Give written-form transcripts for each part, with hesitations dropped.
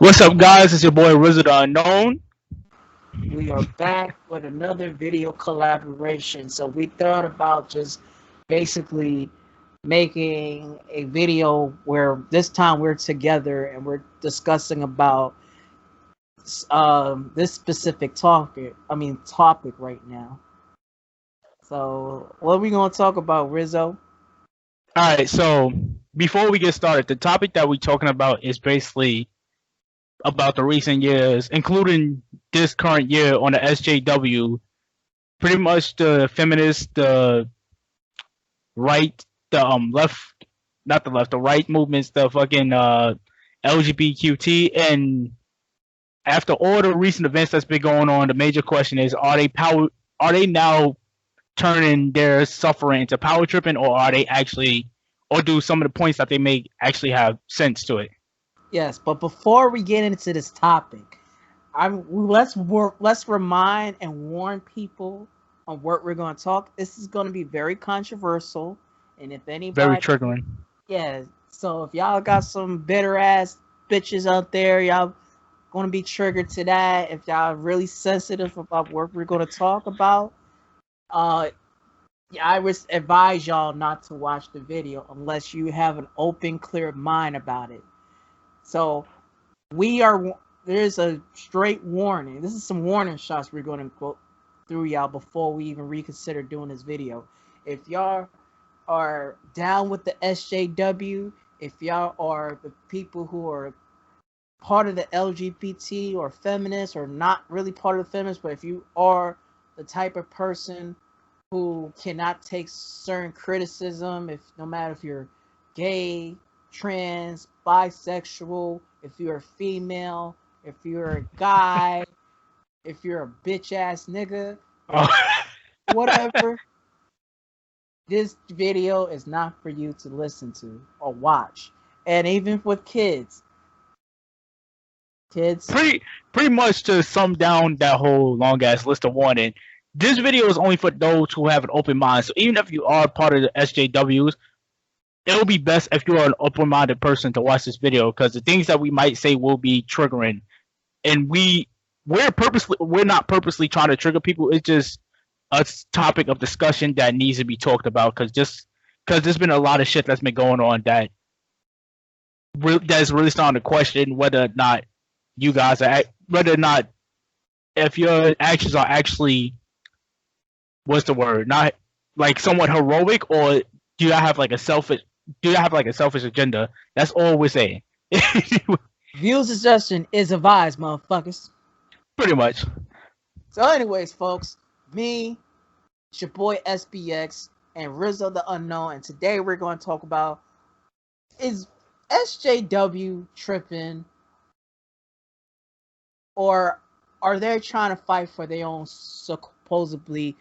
What's up, guys? It's your boy Rizzo the Unknown. We are back with another video collaboration. So we thought about just basically making a video where this time we're together and we're discussing about this specific topic right now. So what are we gonna talk about, Rizzo? All right, so before we get started, the topic that we're talking about is basically about the recent years, including this current year on the SJW. Pretty much the feminist, the right, the left, not the left, the right movements, the fucking LGBTQT, and after all the recent events that's been going on, the major question is: Are they now turning their suffering into power tripping, or are they actually, or do some of the points that they make actually have sense to it? Yes, but before we get into this topic, let's remind and warn people on what we're going to talk. This is going to be very controversial, and if Very anybody, triggering. yeah, so if y'all got some bitter ass bitches out there, y'all going to be triggered to that. If y'all really sensitive about what we're going to talk about, uh, yeah, I would advise y'all not to watch the video unless you have an open, clear mind about it. So we are there's a straight warning. This is some warning shots we're going to go through y'all before we even reconsider doing this video. If y'all are down with the SJW, if y'all are the people who are part of the LGBT or feminists or not really part of the feminists, but if you are the type of person who cannot take certain criticism, if no matter if you're gay, trans, bisexual, if you're a female, if you're a guy, if you're a bitch ass nigga, Oh. whatever, this video is not for you to listen to or watch. And even with kids, pretty much to sum down that whole long ass list of warning. This video is only for those who have an open mind. So even if you are part of the SJWs, it will be best if you are an open-minded person to watch this video, because the things that we might say will be triggering, and we're not purposely trying to trigger people. It's just a topic of discussion that needs to be talked about, because there's been a lot of shit that's been going on that's really starting to question whether or not you guys are, whether or not if your actions are actually, what's the word, not like somewhat heroic, or do you have like a selfish agenda? That's all we're saying. views suggestion is advised, motherfuckers. Pretty much. So, anyways, folks, me, it's your boy SBX, and Rizzo the Unknown, and today we're going to talk about, is SJW tripping, or are they trying to fight for their own supposedly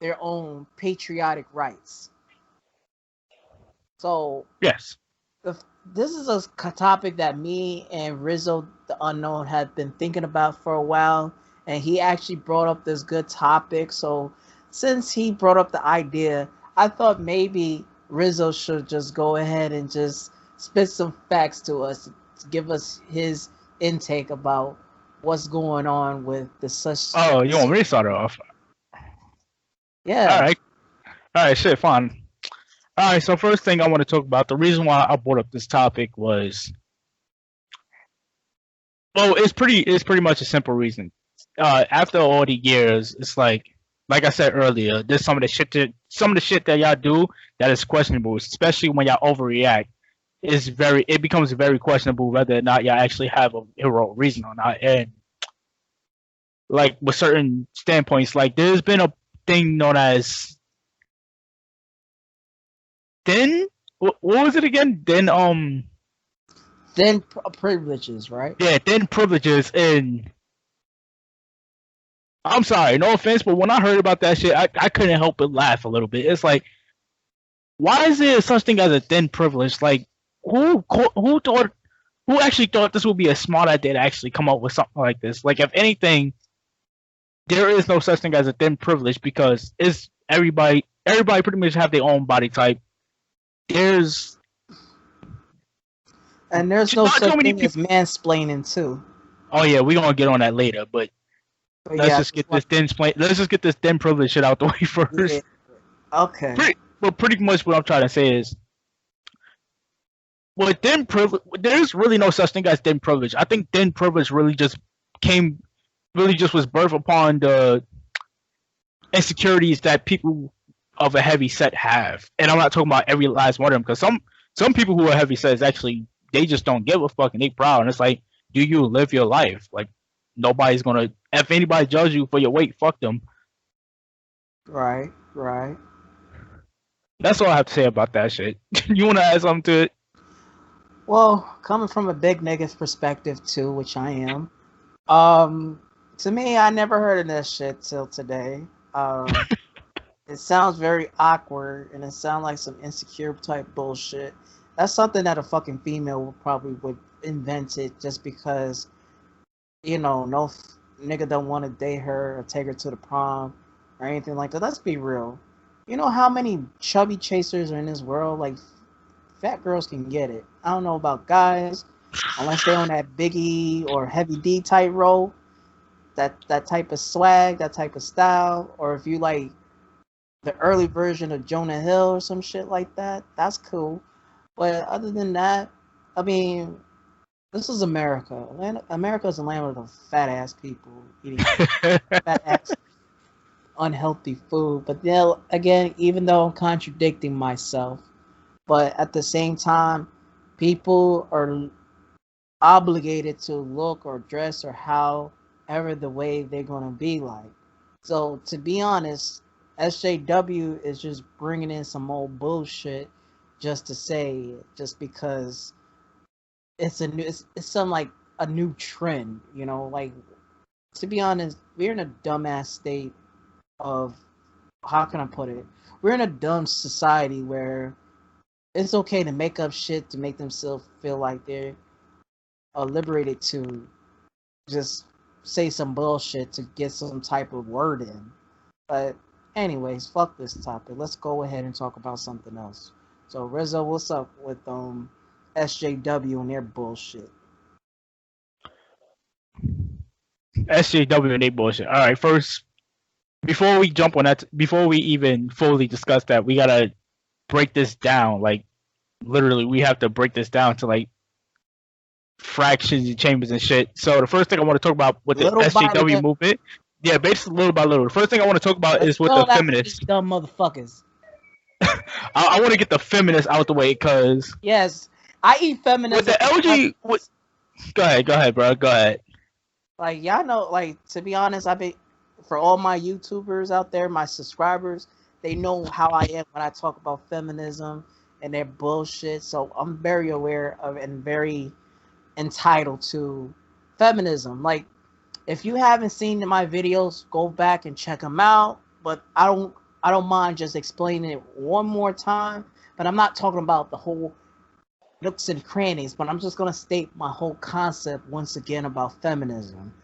their own patriotic rights? So Yes. this is a topic that me and Rizzo the Unknown had been thinking about for a while, and he actually brought up this good topic. So since he brought up the idea, I thought maybe Rizzo should just go ahead and just spit some facts to us to give us his intake about what's going on with the such. Oh, you want me to start it off? Yeah. All right, shit, fine. All right, so first thing I want to talk about, the reason why I brought up this topic was, well, it's pretty much a simple reason. After all the years, it's like I said earlier, there's some of the shit that y'all do that is questionable, especially when y'all overreact. It becomes very questionable whether or not y'all actually have a heroic reason or not. And like with certain standpoints, like there's been a thing known as what was it again? Then privileges, right? Yeah, then privileges. And I'm sorry, no offense, but when I heard about that shit, I couldn't help but laugh a little bit. It's like, why is there such thing as a thin privilege? Like, who actually thought this would be a smart idea to actually come up with something like this? Like, if anything, there is no such thing as a thin privilege, because it's everybody pretty much have their own body type. There's And there's no such thing as mansplaining too. Oh yeah, we're gonna get on that later, but let's just get this thin privilege shit out the way first. Yeah. Okay. Pretty much what I'm trying to say is, well, thin privilege. There's really no such thing as thin privilege. I think thin privilege really just was birthed upon the insecurities that people of a heavy set have, and I'm not talking about every last one of them, because some people who are heavy sets actually they just don't give a fuck and they proud, and it's like, do you live your life? Like, nobody's gonna, if anybody judge you for your weight, fuck them. Right. That's all I have to say about that shit. You want to add something to it? Well, coming from a big nigga's perspective too, which I am, to me, I never heard of that shit till today. It sounds very awkward, and it sounds like some insecure type bullshit. That's something that a fucking female would invent it just because, no nigga don't want to date her or take her to the prom or anything like that. Let's be real. You know how many chubby chasers are in this world? Like, fat girls can get it. I don't know about guys, unless they're on that Biggie or Heavy D type role, that type of swag, that type of style, or if you like the early version of Jonah Hill or some shit like that, that's cool. But other than that, I mean, this is America. America is a land of the fat ass people eating fat ass unhealthy food. But then again, even though I'm contradicting myself, but at the same time, people are obligated to look or dress or however the way they're going to be like. So to be honest, SJW is just bringing in some old bullshit just to say it, just because it's some like a new trend, like, to be honest, we're in a dumbass state of, how can I put it? We're in a dumb society where it's okay to make up shit to make themselves feel like they're liberated to just say some bullshit to get some type of word in. But anyways, fuck this topic. Let's go ahead and talk about something else. So Rizzo, what's up with SJW and their bullshit? SJW and they bullshit. All right, first, before we jump on that, before we even fully discuss that, we gotta break this down. Like, literally, we have to break this down to like fractions and chambers and shit. So the first thing I want to talk about with the SJW movement, yeah, basically little by little. The first thing I want to talk about is with the feminists. Dumb motherfuckers. I want to get the feminists out the way, because yes, I eat feminism. With the LG, go ahead, bro. Go ahead. Like, y'all know, like, to be honest, for all my YouTubers out there, my subscribers, they know how I am when I talk about feminism and their bullshit. So I'm very aware of and very entitled to feminism. Like, if you haven't seen my videos, go back and check them out. But I don't mind just explaining it one more time. But I'm not talking about the whole nooks and crannies, but I'm just going to state my whole concept once again about feminism.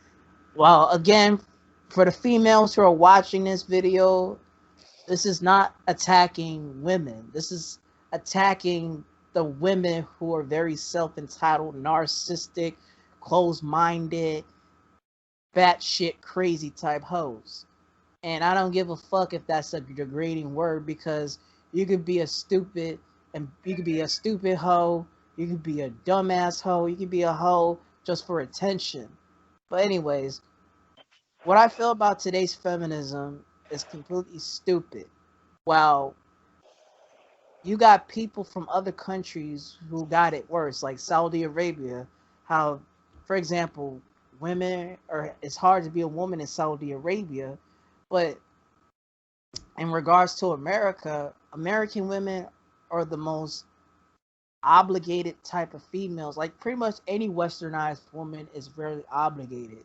Well, again, for the females who are watching this video, this is not attacking women. This is attacking the women who are very self-entitled, narcissistic, closed-minded, batshit crazy type hoes. And I don't give a fuck if that's a degrading word, because you could be a stupid hoe, you could be a dumbass hoe, you could be a hoe just for attention. But anyways, what I feel about today's feminism is completely stupid. Well, you got people from other countries who got it worse, like Saudi Arabia. How, for example, it's hard to be a woman in Saudi Arabia, but in regards to America, American women are the most obligated type of females. Like, pretty much any westernized woman is very obligated.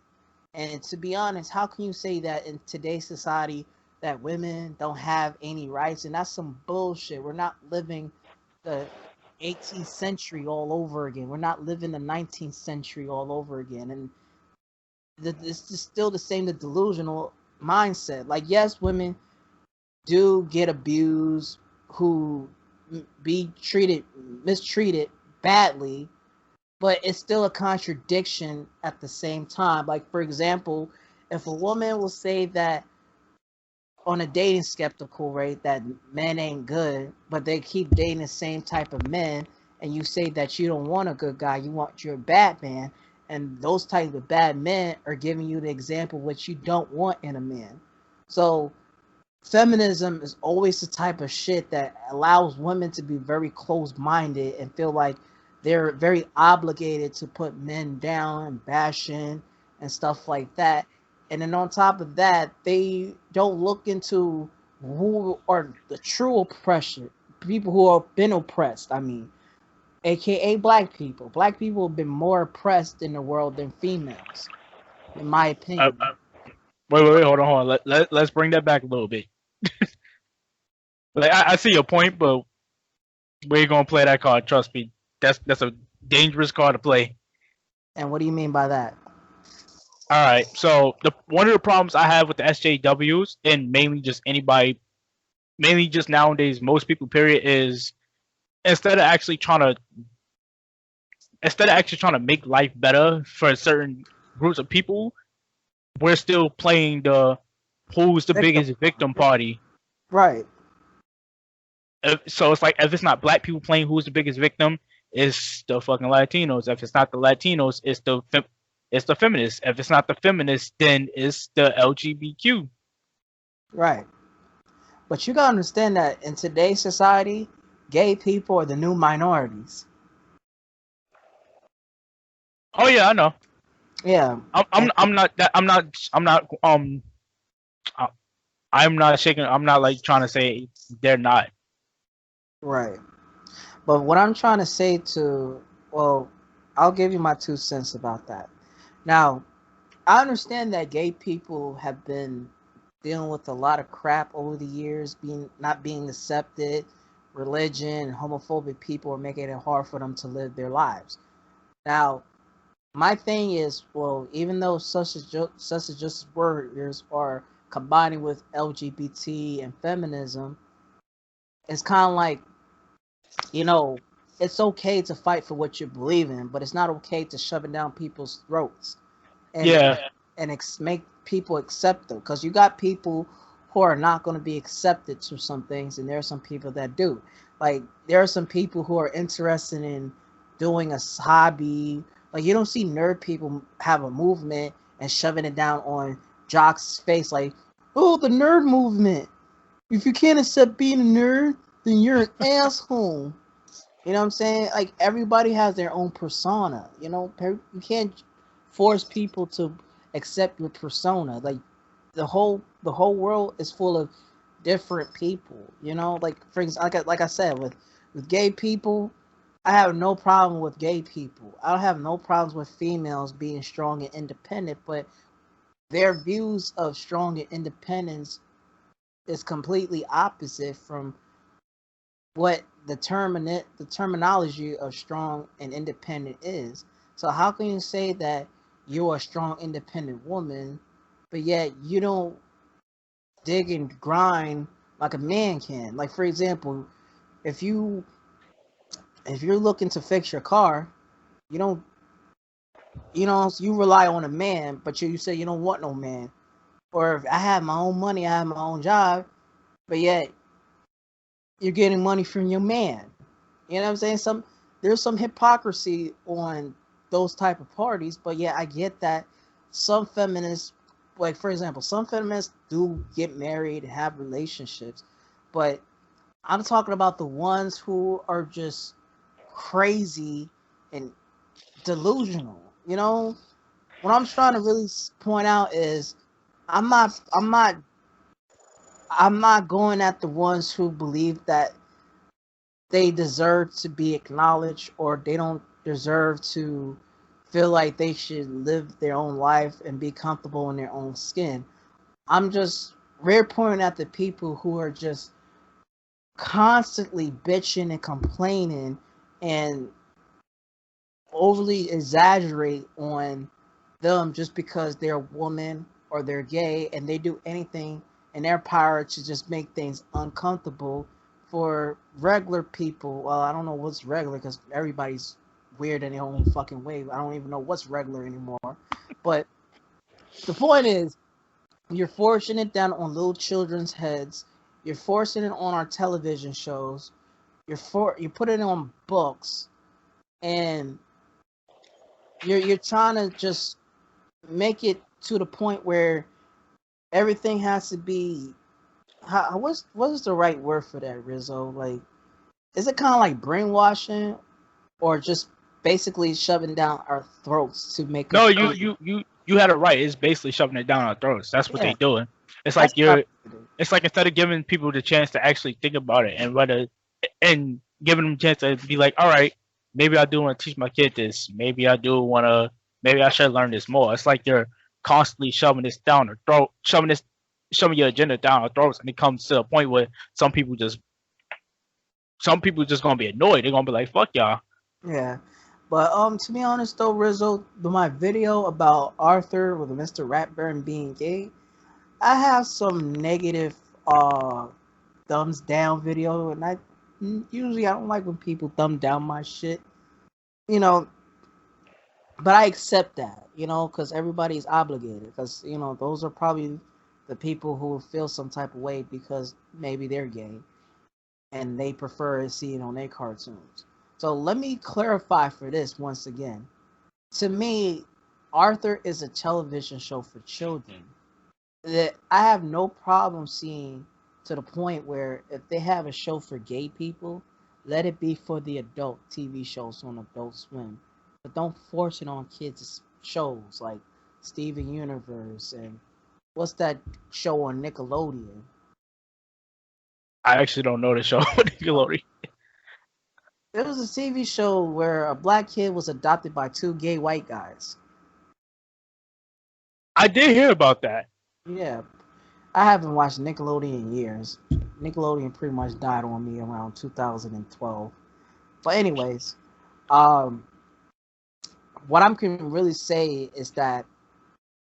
And to be honest, how can you say that in today's society that women don't have any rights? And that's some bullshit. We're not living the 18th century all over again. We're not living the 19th century all over again. And this is still the same, the delusional mindset. Like, yes, women do get abused, who be mistreated badly, but it's still a contradiction at the same time. Like, for example, if a woman will say that on a dating skeptical rate that men ain't good, but they keep dating the same type of men, and you say that you don't want a good guy, you want your bad man, and those type of bad men are giving you the example what you don't want in a man. So feminism is always the type of shit that allows women to be very close-minded and feel like they're very obligated to put men down and bashing and stuff like that. And then on top of that, they don't look into who are the true oppression, people who have been oppressed. I mean, aka black people. Black people have been more oppressed in the world than females, in my Uh, opinion. uh, wait, hold on. Let's bring that back a little bit. Like I see your point, but we're gonna play that card. Trust me, that's a dangerous card to play. And what do you mean by that? All right, so the one of the problems I have with the SJWs and mainly just anybody, mainly just nowadays, most people, period, is instead of actually trying to make life better for certain groups of people, we're still playing the who's the Victim. biggest victim party. Right. So it's like if it's not black people playing who's the biggest victim, it's the fucking Latinos. If it's not the Latinos, it's the feminists. If it's not the feminists, then it's the LGBTQ. Right. But you gotta understand that in today's society, gay people are the new minorities. Oh yeah, I know. Yeah. I'm not that uh, I'm not shaking. I'm not like trying to say they're not. Right. But what I'm trying to say well, I'll give you my 2 cents about that. Now, I understand that gay people have been dealing with a lot of crap over the years, being not being accepted, religion, and homophobic people are making it hard for them to live their lives. Now, my thing is, well, even though social justice warriors are combining with LGBT and feminism, it's kind of like, you know, it's okay to fight for what you believe in, but it's not okay to shove it down people's throats and Yeah, make people accept them. Because you got people who are not going to be accepted to some things, and there are some people that do. Like, there are some people who are interested in doing a hobby. Like, you don't see nerd people have a movement and shoving it down on jocks' face like, oh, the nerd movement. If you can't accept being a nerd, then you're an asshole. You know what I'm saying? Like, everybody has their own persona. You know, you can't force people to accept your persona. Like, the whole world is full of different people. You know, like, for example, like I said, with gay people, I have no problem with gay people. I don't have no problems with females being strong and independent, but their views of strong and independence is completely opposite from what the terminology of strong and independent is. So how can you say that you're a strong independent woman, but yet you don't dig and grind like a man can? Like, for example, if you if you're looking to fix your car, you don't you rely on a man, but you say you don't want no man. Or if I have my own money, I have my own job, but yet you're getting money from your man. You know what I'm saying? There's some hypocrisy on those type of parties, but yeah, I get that some feminists, like for example, some feminists do get married and have relationships, but I'm talking about the ones who are just crazy and delusional. You know, what I'm trying to really point out is I'm not I'm not I'm not going at the ones who believe that they deserve to be acknowledged or they don't deserve to feel like they should live their own life and be comfortable in their own skin. I'm just rare pointing at the people who are just constantly bitching and complaining and overly exaggerate on them just because they're a woman or they're gay and they do anything in their power to just make things uncomfortable for regular people. Well, I don't know what's regular because everybody's weird in their own fucking way. I don't even know what's regular anymore. But the point is, you're forcing it down on little children's heads. You're forcing it on our television shows. You're putting it on books, and you're trying to just make it to the point where everything has to be. What is the right word for that, Rizzo? Like, is it kind of like brainwashing, or just basically shoving down our throats to make No, us? you had it right. It's basically shoving it down our throats. That's what Yeah, they doing. It's that's like what I you're. do. It's like instead of giving people the chance to actually think about it and giving them a chance to be like, all right, maybe I do want to teach my kid this. Maybe I should learn this more. It's like you're constantly shoving this down their throat, shoving your agenda down our throats, and it comes to a point where some people just gonna be annoyed. They're gonna be like, fuck y'all. Yeah. But to be honest though, Rizzo, my video about Arthur with Mr. Ratburn being gay, I have some negative thumbs down video, and usually I don't like when people thumb down my shit, you know. But I accept that, because everybody's obligated, because those are probably the people who will feel some type of way because maybe they're gay and they prefer to see it on their cartoons. So let me clarify for this once again. To me, Arthur is a television show for children that I have no problem seeing, to the point where if they have a show for gay people, let it be for the adult TV shows on Adult Swim. But don't force it on kids' shows like Steven Universe and what's that show on Nickelodeon? I actually don't know the show. Nickelodeon. There was a TV show where a black kid was adopted by two gay white guys. I did hear about that. Yeah, I haven't watched Nickelodeon in years. Nickelodeon pretty much died on me around 2012. But anyways, um, what I can really say is that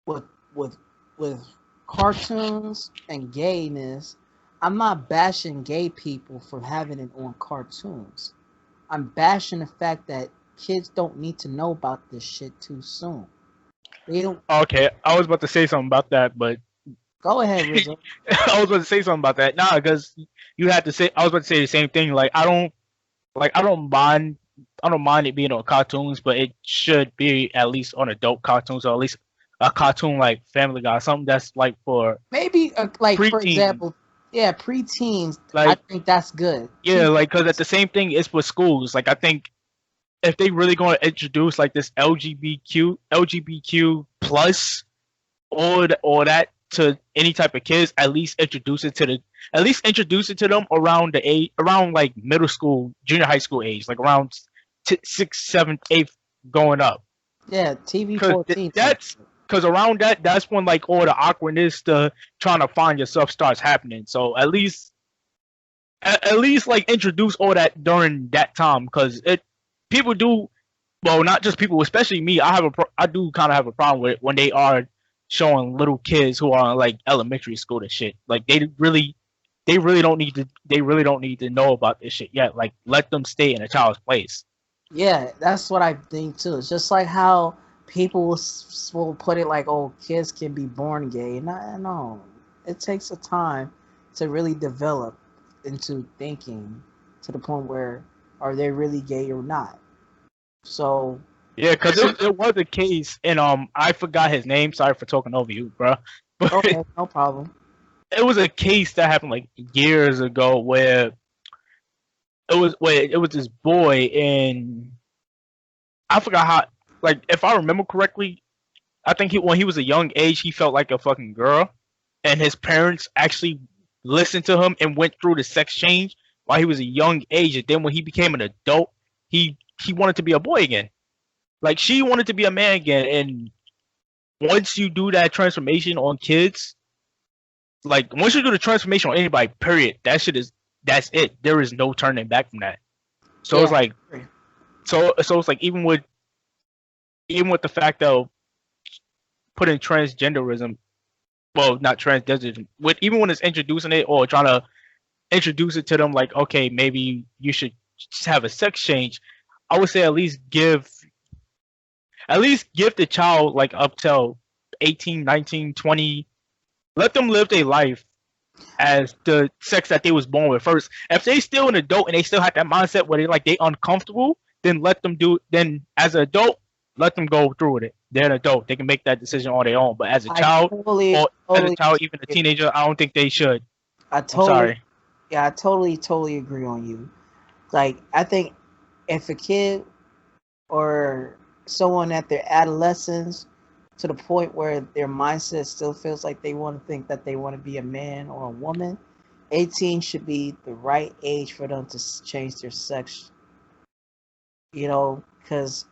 with with with cartoons and gayness, I'm not bashing gay people for having it on cartoons. I'm bashing the fact that kids don't need to know about this shit too soon. They don't. Okay, I was about to say something about that, but Go ahead, Rizzo. I was about to say something about that. Nah, because you had to say. I was about to say the same thing. Like I don't mind. I don't mind it being on cartoons, but it should be at least on adult cartoons, or at least a cartoon like Family Guy, something that's like for Maybe like for preteen. example, yeah, preteens. I Like think that's good. yeah, like because at the same thing, it's with schools. Like I think if they really going to introduce like this LGBTQ plus or that to any type of kids, at least introduce it to them around the age, around like middle school, junior high school age, like around sixth, seventh, eighth, going up. Yeah, TV Because 14. because around that's when like all the awkwardness to trying to find yourself starts happening. So at least like introduce all that during that time, because it people do, well, not just people, especially me. I do kind of have a problem with it when they are showing little kids who are in like elementary school to shit. Like they really don't need to know about this shit yet. Like let them stay in a child's place. Yeah, that's what I think too. It's just like how people will put it like, oh, kids can be born gay. No, it takes a time to really develop into thinking to the point where are they really gay or not. So Yeah, because it was a case, and I forgot his name. Sorry for talking over you, bro. But okay, no problem. it was a case that happened like years ago where it was this boy, and I forgot how. Like, if I remember correctly, I think when he was a young age, he felt like a fucking girl, and his parents actually listened to him and went through the sex change while he was a young age, and then when he became an adult, he wanted to be a boy again. Like she wanted to be a man again, and once you do that transformation on kids, like once you do the transformation on anybody, period, that's it. There is no turning back from that. So it's Yeah. like so it's like even with the fact of putting transgenderism, well, not transgenderism, with even when it's introducing it or trying to introduce it to them, like okay, maybe you should just have a sex change. I would say at least give the child like up till 18, 19, 20. Let them live their life as the sex that they was born with first. If they still an adult and they still have that mindset where they uncomfortable, then let them do. Then as an adult, let them go through with it. They're an adult; they can make that decision on their own. But as a I child, totally, or as a totally, child, even a teenager, I don't think they should. I I'm totally, sorry. yeah, I totally agree on you. Like, I think if a kid or someone at their adolescence to the point where their mindset still feels like they want to think that they want to be a man or a woman, 18 should be the right age for them to change their sex, because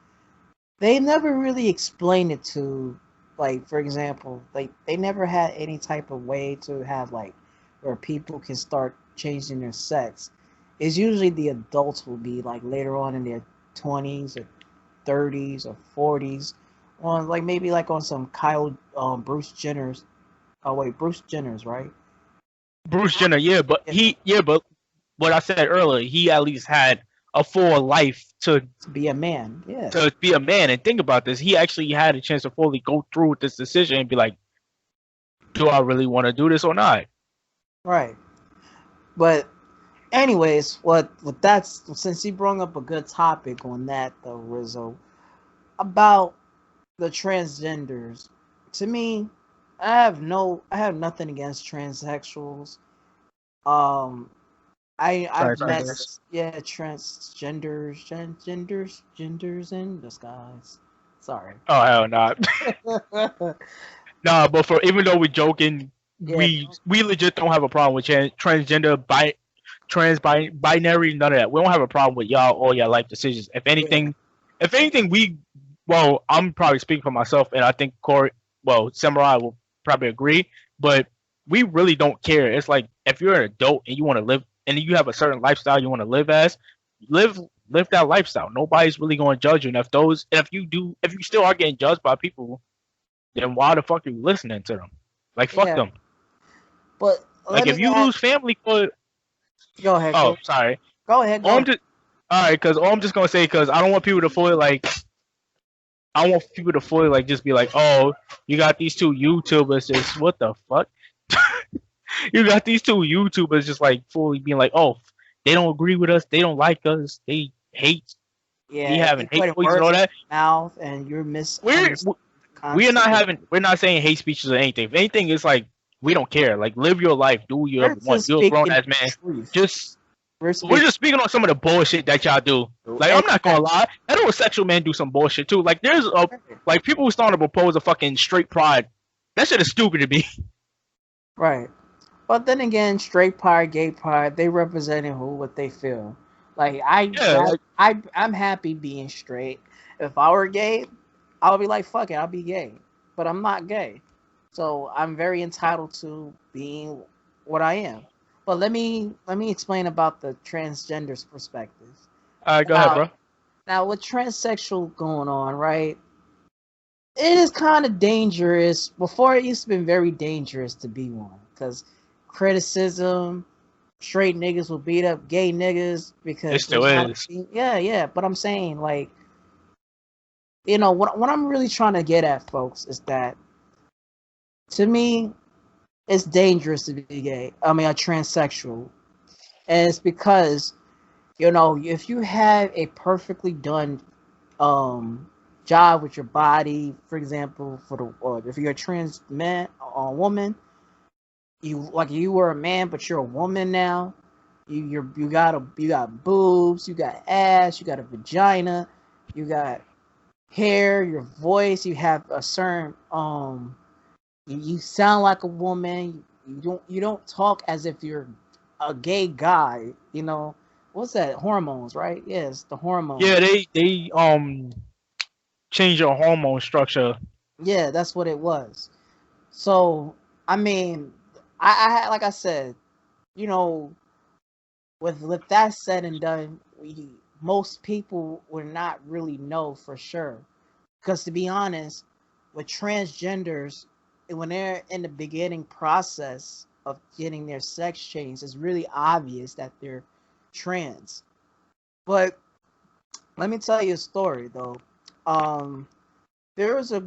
they never really explained it to, like, for example, like, they never had any type of way to have, like, where people can start changing their sex. It's usually the adults will be, like, later on in their 20s or 30s or 40s, on, like, maybe like on some Bruce Jenner's. Oh wait, Bruce Jenner's, right? Bruce Jenner, yeah, but what I said earlier, he at least had a full life To be a man, yeah. to be a man. And think about this, he actually had a chance to fully go through with this decision and be like, do I really want to do this or not? Right. But anyways, what with that, since you brought up a good topic on that though, Rizzo, about the transgenders. To me, I have nothing against transsexuals. Um, I've met, Transgenders. yeah, genders in disguise. Sorry. Oh hell not. Nah, but for even though we're joking, Yeah, we legit don't have a problem with transgender, binary, none of that. We don't have a problem with y'all or your life decisions. yeah, If anything, well, I'm probably speaking for myself, and I think Corey, well, Samurai will probably agree, but we really don't care. It's like if you're an adult and you want to live, and you have a certain lifestyle you want to live as, live live that lifestyle. Nobody's really going to judge you. And if you still are getting judged by people, then why the fuck are you listening to them? Like fuck yeah. them. But Like let if me you ask. lose family for, Go ahead. oh sorry, Go ahead. all Go I'm ahead. just all right, because all I'm just gonna say, because I don't want people to feel like I want people to fully like just be like, oh, you got these two YouTubers just what the fuck? You got these two YouTubers just like fully being like, oh, they don't agree with us, they don't like us, they hate, we Yeah, if you having hate put voices and words all in that. your mouth and you're We're misunderstanding the we're not concept, having we're not saying hate speeches or anything. If anything, it's like we don't care. Like live your life, do what you we're ever want. just You're a grown speaking ass the man. truth. Just We're we're speaking just speaking on some of the bullshit that y'all do. Like I'm not gonna exactly. lie, heterosexual men do some bullshit too. Like there's a like people who starting to propose a fucking straight pride. That shit is stupid to me. Right. But then again, straight pride, gay pride, they representing who what they feel. Like Yeah, like I'm happy being straight. If I were gay, I would be like, fuck it, I'll be gay. But I'm not gay. So I'm very entitled to being what I am. But let me explain about the transgenders perspective. go ahead, Now bro. now with transsexual going on, right? It is kind of dangerous. Before it used to be very dangerous to be one because criticism, straight niggas will beat up gay niggas It because they still want is. to. Yeah, yeah. But I'm saying, like, what I'm really trying to get at, folks, is that to me, it's dangerous to be gay. I mean, a transsexual, and it's because if you have a perfectly done job with your body, for example, if you're a trans man or woman, you were a man but you're a woman now. You got boobs, you got ass, you got a vagina, you got hair, your voice, you have a certain you sound like a woman. You don't talk as if you're a gay guy. What's that? Hormones, right? Yes, the Yeah, hormones. they change your hormone structure. Yeah, that's what it was. So, I mean, like I said, you know, with that said and done, most people would not really know for sure. Because to be honest, with transgenders, when they're in the beginning process of getting their sex changed, it's really obvious that they're trans. But Let me tell you a story though. There was a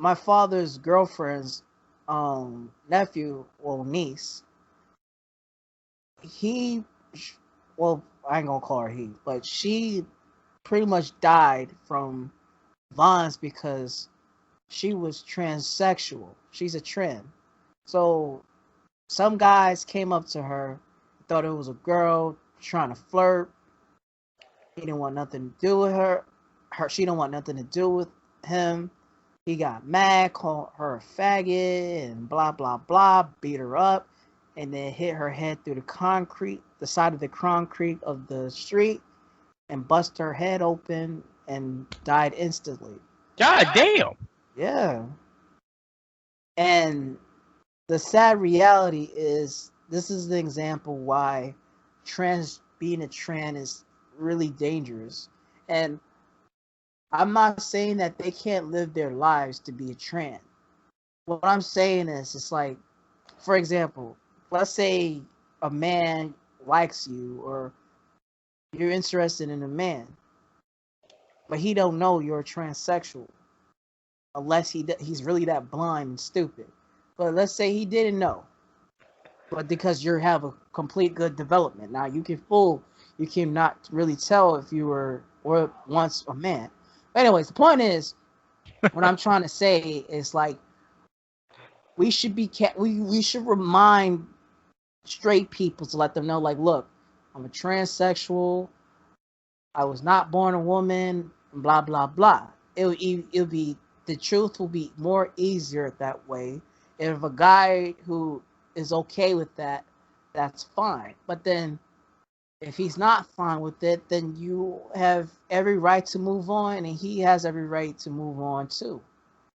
my father's girlfriend's nephew, well, niece. He, well, I ain't gonna call her he, but she pretty much died from Vons because she was transsexual. She's a trans. So some guys came up to her, thought it was a girl trying to flirt. He didn't want nothing to do with her. She didn't want nothing to do with him. He got mad, called her a faggot, and blah blah blah. Beat her up, and then hit her head through the side of the concrete of the street, and bust her head open and died instantly. God damn. Yeah. And the sad reality is this is the example why being a trans is really dangerous. And I'm not saying that they can't live their lives to be a trans. What I'm saying is it's like, for example, let's say a man likes you or you're interested in a man, but he don't know you're a transsexual unless he's really that blind and stupid. But let's say he didn't know, but because you have a complete good development now, you can not really tell if you were or once a man. But anyways, the point is, what I'm trying to say is like we should we should remind straight people to let them know, like, look, I'm a transsexual. I was not born a woman. Blah blah blah. It'll be the truth will be more easier that way. If a guy who is okay with that, that's fine. But then if he's not fine with it, then you have every right to move on, and he has every right to move on too.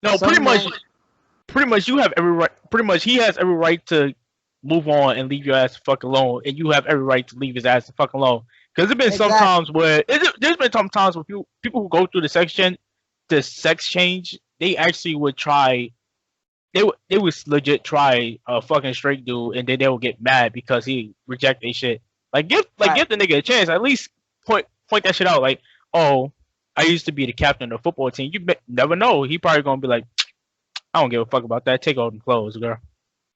No, Some men, pretty much you have every right. Pretty much he has every right to move on and leave your ass the fuck alone, and you have every right to leave his ass the fuck alone. Because there's been some exactly. times where there's been some times where people who go through the sex change, they actually would try. They would legit try a fucking straight dude, and then they would get mad because he reject their shit. Right. Give the nigga a chance. At least point that shit out. Like, oh, I used to be the captain of the football team. You never know. He probably gonna be like, I don't give a fuck about that. Take off the clothes, girl.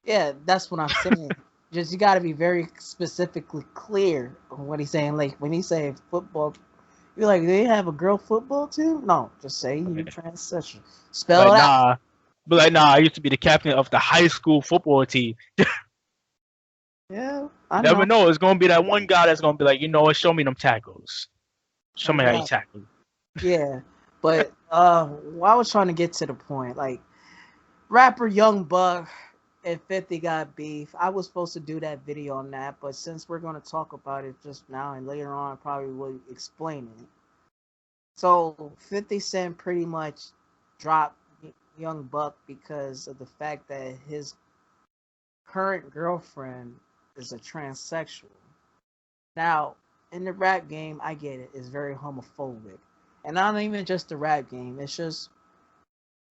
Yeah, that's what I'm saying. Just you got to be very specifically clear on what he's saying. Like when he's saying football, you're like, they have a girl football team? No, just say you transsexual. Spell Like, it out. nah. But like, nah, I used to be the captain of the high school football team. Yeah, I Never know. know. It's gonna be that one guy that's gonna be like, you know what? Show me them tackles. Show me how you Exactly. tackle. Yeah, but I was trying to get to the point. Like rapper Young Buck and 50 got beef. I was supposed to do that video on that, but since we're going to talk about it just now and later on, I probably will explain it. So 50 Cent pretty much dropped Young Buck because of the fact that his current girlfriend is a transsexual. Now, in the rap game, I get it. It's very homophobic. And not even just the rap game. It's just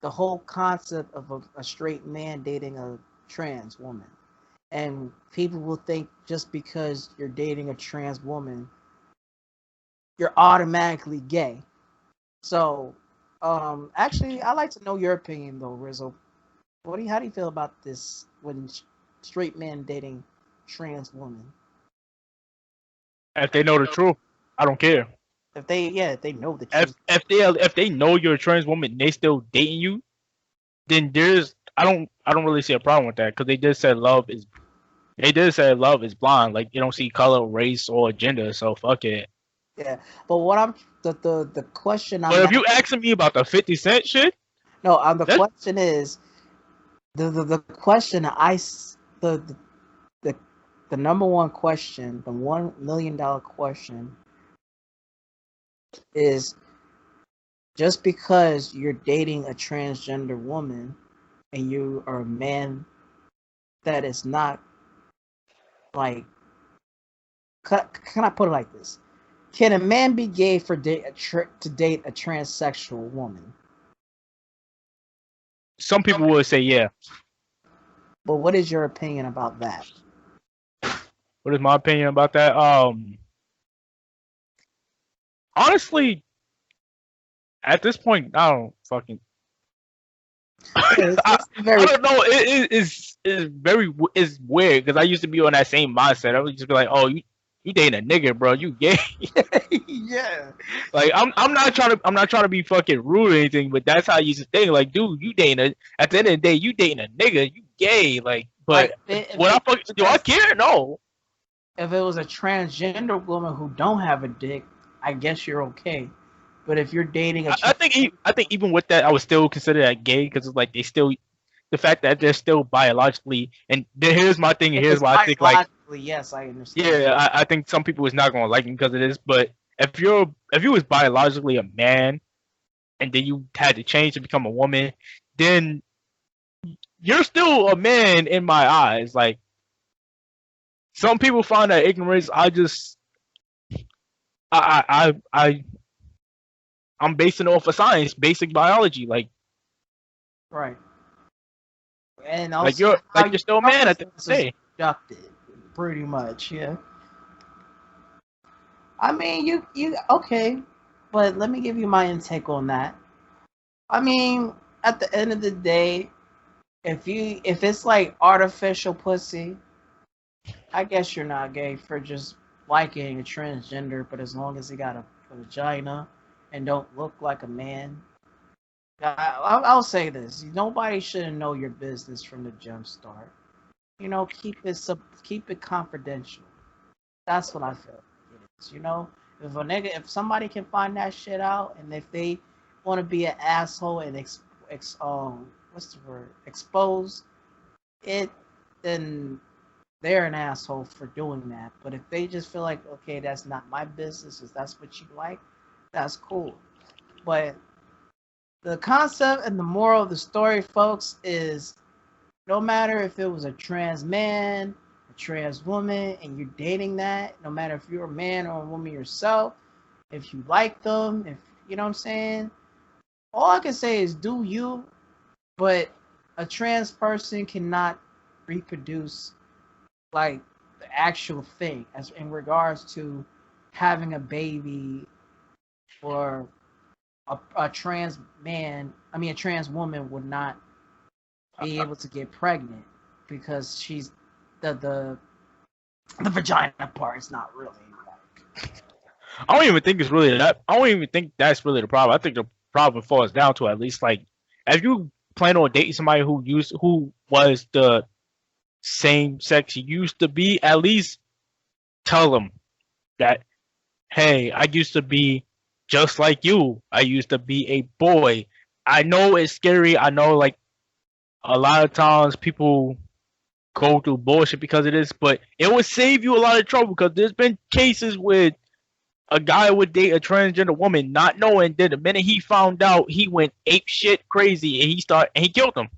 the whole concept of a straight man dating a trans woman. And people will think just because you're dating a trans woman, you're automatically gay. So, actually, I'd like to know your opinion though, Rizzo. How do you feel about this when straight men dating trans women? If they know the truth, I don't care. If they know the If truth. if they know you're a trans woman, and they still dating you, then I don't really see a problem with that because they did say love is blind. Like you don't see color, race, or gender. So fuck it. Yeah, but what I'm the question But I'm if you asking, asking me about the 50 Cent shit, no, the that question is the question the the the number one question, the $1 million question is just because you're dating a transgender woman and you are a man that is not like, can I put it like this? Can a man be gay for to date a transsexual woman? some people would say yeah. But what is your opinion about that? What is my opinion about that? honestly, at this point, I don't fucking. I, It's very I don't know. It's very it's weird because I used to be on that same mindset. I would just be like, oh, you dating a nigga, bro. You gay. yeah. Like I'm not trying to be fucking rude or anything, but that's how I used to think. Like, dude, you dating a at the end of the day, you dating a nigga, you gay. Like, Like but what I fuck do I care? No. if it was a transgender woman who don't have a dick, I guess you're okay. But if you're dating a I think even with that, I would still consider that gay because it's like they still the fact that they're still biologically and here's my thing and if here's it's why I think like biologically, yes, I understand. yeah I think some people is not gonna like him because of this, but if you was biologically a man and then you had to change to become a woman, then you're still a man in my eyes. Like some people find that ignorance. I I'm basing it off of science, basic biology. Right. And Like also how you're your still a man at the end of the process is day. conducted, pretty much, yeah. I mean, you okay, but let me give you my intake on that. I mean, at the end of the day, if it's like artificial pussy, I guess you're not gay for just liking a transgender, but as long as he got a vagina and don't look like a man, I'll say this: nobody should know your business from the jump start. You know, keep it confidential. That's what I feel it is. You know, if somebody can find that shit out, and if they want to be an asshole and what's the word, expose it, then they're an asshole for doing that. But if they just feel like, okay, that's not my business, if that's what you like, that's cool. But the concept and the moral of the story, folks, is no matter if it was a trans man, a trans woman, and you're dating that, no matter if you're a man or a woman yourself, if you like them, if you know what I'm saying, all I can say is do you, but a trans person cannot reproduce like the actual thing as in regards to having a baby or a trans man, I mean a trans woman would not be able to get pregnant because she's the vagina part is not really like. I don't even think it's really that. I don't even think that's really the problem. I think the problem falls down to at least like if you plan on dating somebody who was the same sex you used to be, at least tell them that hey, I used to be just like you. I used to be a boy. I know it's scary. I know like a lot of times people go through bullshit because of this, but it would save you a lot of trouble because there's been cases where a guy would date a transgender woman not knowing that the minute he found out he went ape shit crazy and he killed him.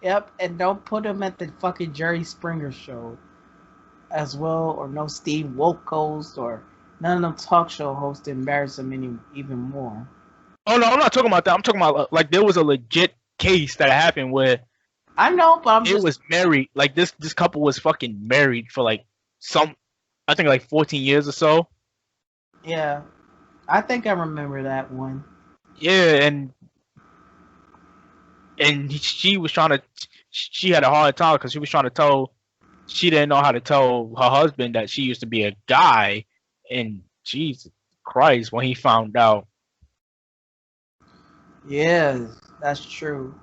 Yep, and don't put him at the fucking Jerry Springer show as well, or no Steve Woke host, or none of them talk show hosts to embarrass him even more. Oh no, I'm not talking about that. I'm talking about like there was a legit case that happened where I know, but I'm it just was married. Like this couple was fucking married for like some I think like 14 years or so. yeah. I think I remember that one. Yeah, and she had a hard time because she was trying to tell she didn't know how to tell her husband that she used to be a guy, and Jesus Christ when he found out. Yeah, that's true.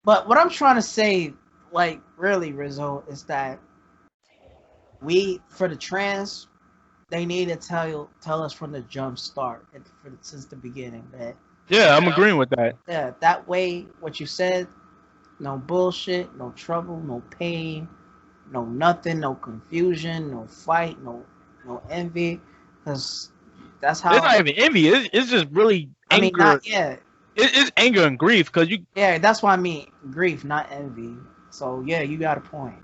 But what I'm trying to say, like, really, Rizzo, is that we, for the trans, they need to tell us from the jump start, since the beginning, that Yeah, I'm agreeing with that. yeah, that way, what you said, no bullshit, no trouble, no pain, no nothing, no confusion, no fight, no envy, because that's It's how. not even envy. It's just really I mean, anger. not yeah, It's anger and grief because you yeah. That's what I mean, grief, not envy. So yeah, you got a point.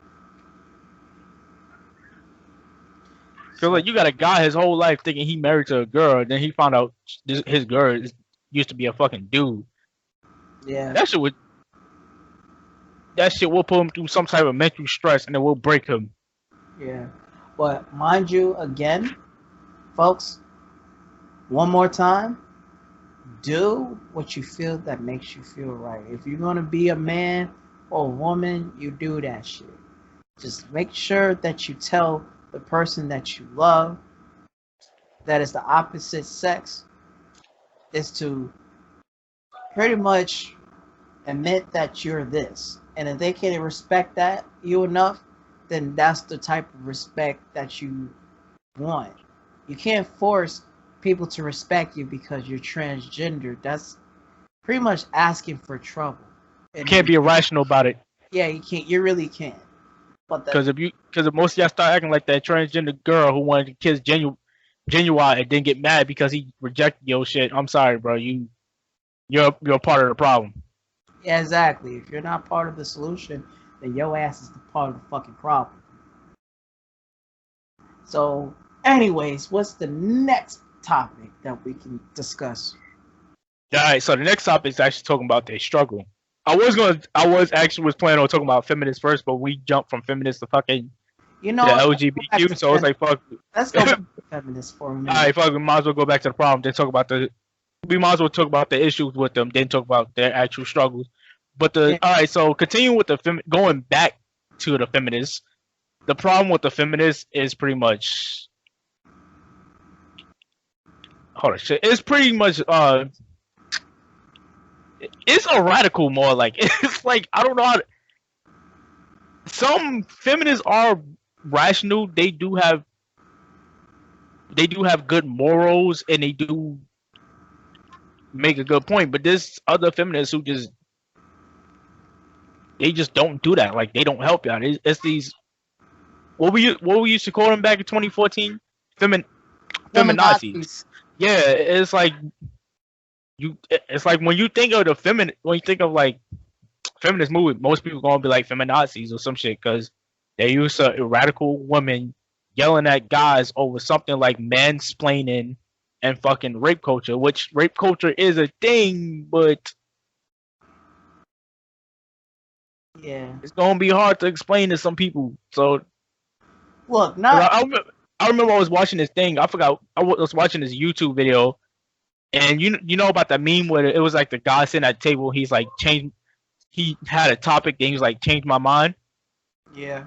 Cause So like you got a guy his whole life thinking he married to a girl, then he found out his girl used to be a fucking dude. yeah, That shit would that shit will put him through some type of mental stress and it will break him. yeah. But mind you, again, folks, One more time, do what you feel that makes you feel right. If you're gonna be a man or a woman, you do that shit. Just make sure that you tell the person that you love that is the opposite sex is to pretty much admit that you're this. And if they can't respect that you enough, then that's the type of respect that you want. You can't force people to respect you because you're transgender. That's pretty much asking for trouble. And Can't be irrational about it. yeah, you can't. You really can't. But Because if most of y'all start acting like that transgender girl who wanted to kiss Genuine and didn't get mad because he rejected your shit, I'm sorry, bro. You're part of the problem. yeah, exactly. If you're not part of the solution, then your ass is the part of the fucking problem. So, anyways, what's the next topic that we can discuss? All right, so the next topic is actually talking about their struggle. I was actually planning on talking about feminists first, but we jumped from feminists to fucking You to know, the let's go back LGBTQ. to So I was like, fuck. let's go back to feminists for a All minute. right, fuck. We might as well go back to the problem. Then talk about the. We might as well talk about the issues with them. Then talk about their actual struggles. But Yeah. all right. So continuing with going back to the feminists. The problem with the feminists is pretty much. Hold on, shit. It's pretty much It's a radical more like it's like I don't know how. Some feminists are rational. They do have good morals and they do make a good point. But there's other feminists who just don't do that. Like they don't help you out. It's these what we used to call them back in 2014 feminazis. Yeah, it's like it's like when you think of when you think of like feminist movement, most people gonna be like feminazis or some shit because they use a radical women yelling at guys over something like mansplaining and fucking rape culture, which rape culture is a thing, but Yeah. it's gonna be hard to explain to some people. So Look, I remember I was watching this thing. I forgot I was watching this YouTube video, and you know about the meme where it was like the guy sitting at the table. He's like changed. He had a topic, and he was like, "Change my mind." Yeah.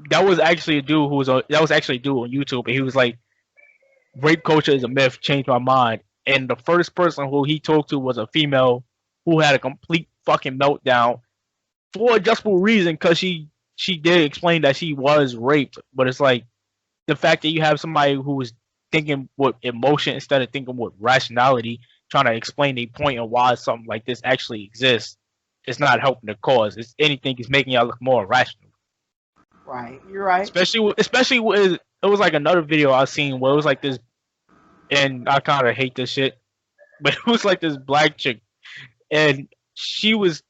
That was actually a dude on YouTube, and he was like, "Rape culture is a myth. Change my mind." And the first person who he talked to was a female who had a complete fucking meltdown for a justifiable reason, because she did explain that she was raped, but it's like the fact that you have somebody who is thinking with emotion instead of thinking with rationality, trying to explain a point of why something like this actually exists. It's not helping the cause. It's anything is making y'all look more rational. Right. You're right. Especially with it was like another video I seen where it was like this, and I kind of hate this shit, but it was like this black chick, and she was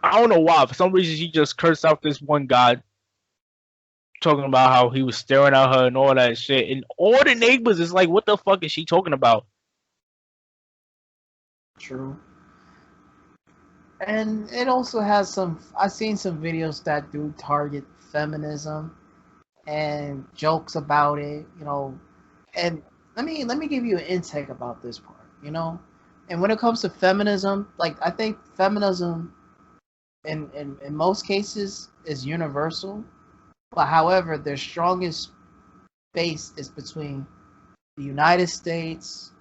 I don't know why for some reason she just cursed out this one guy, talking about how he was staring at her and all that shit, and all the neighbors is like, what the fuck is she talking about? True. And it also has some. I've seen some videos that do target feminism and jokes about it. And let me give you an intake about this part. And when it comes to feminism, like I think feminism, in most cases, is universal. But however, their strongest base is between the United States,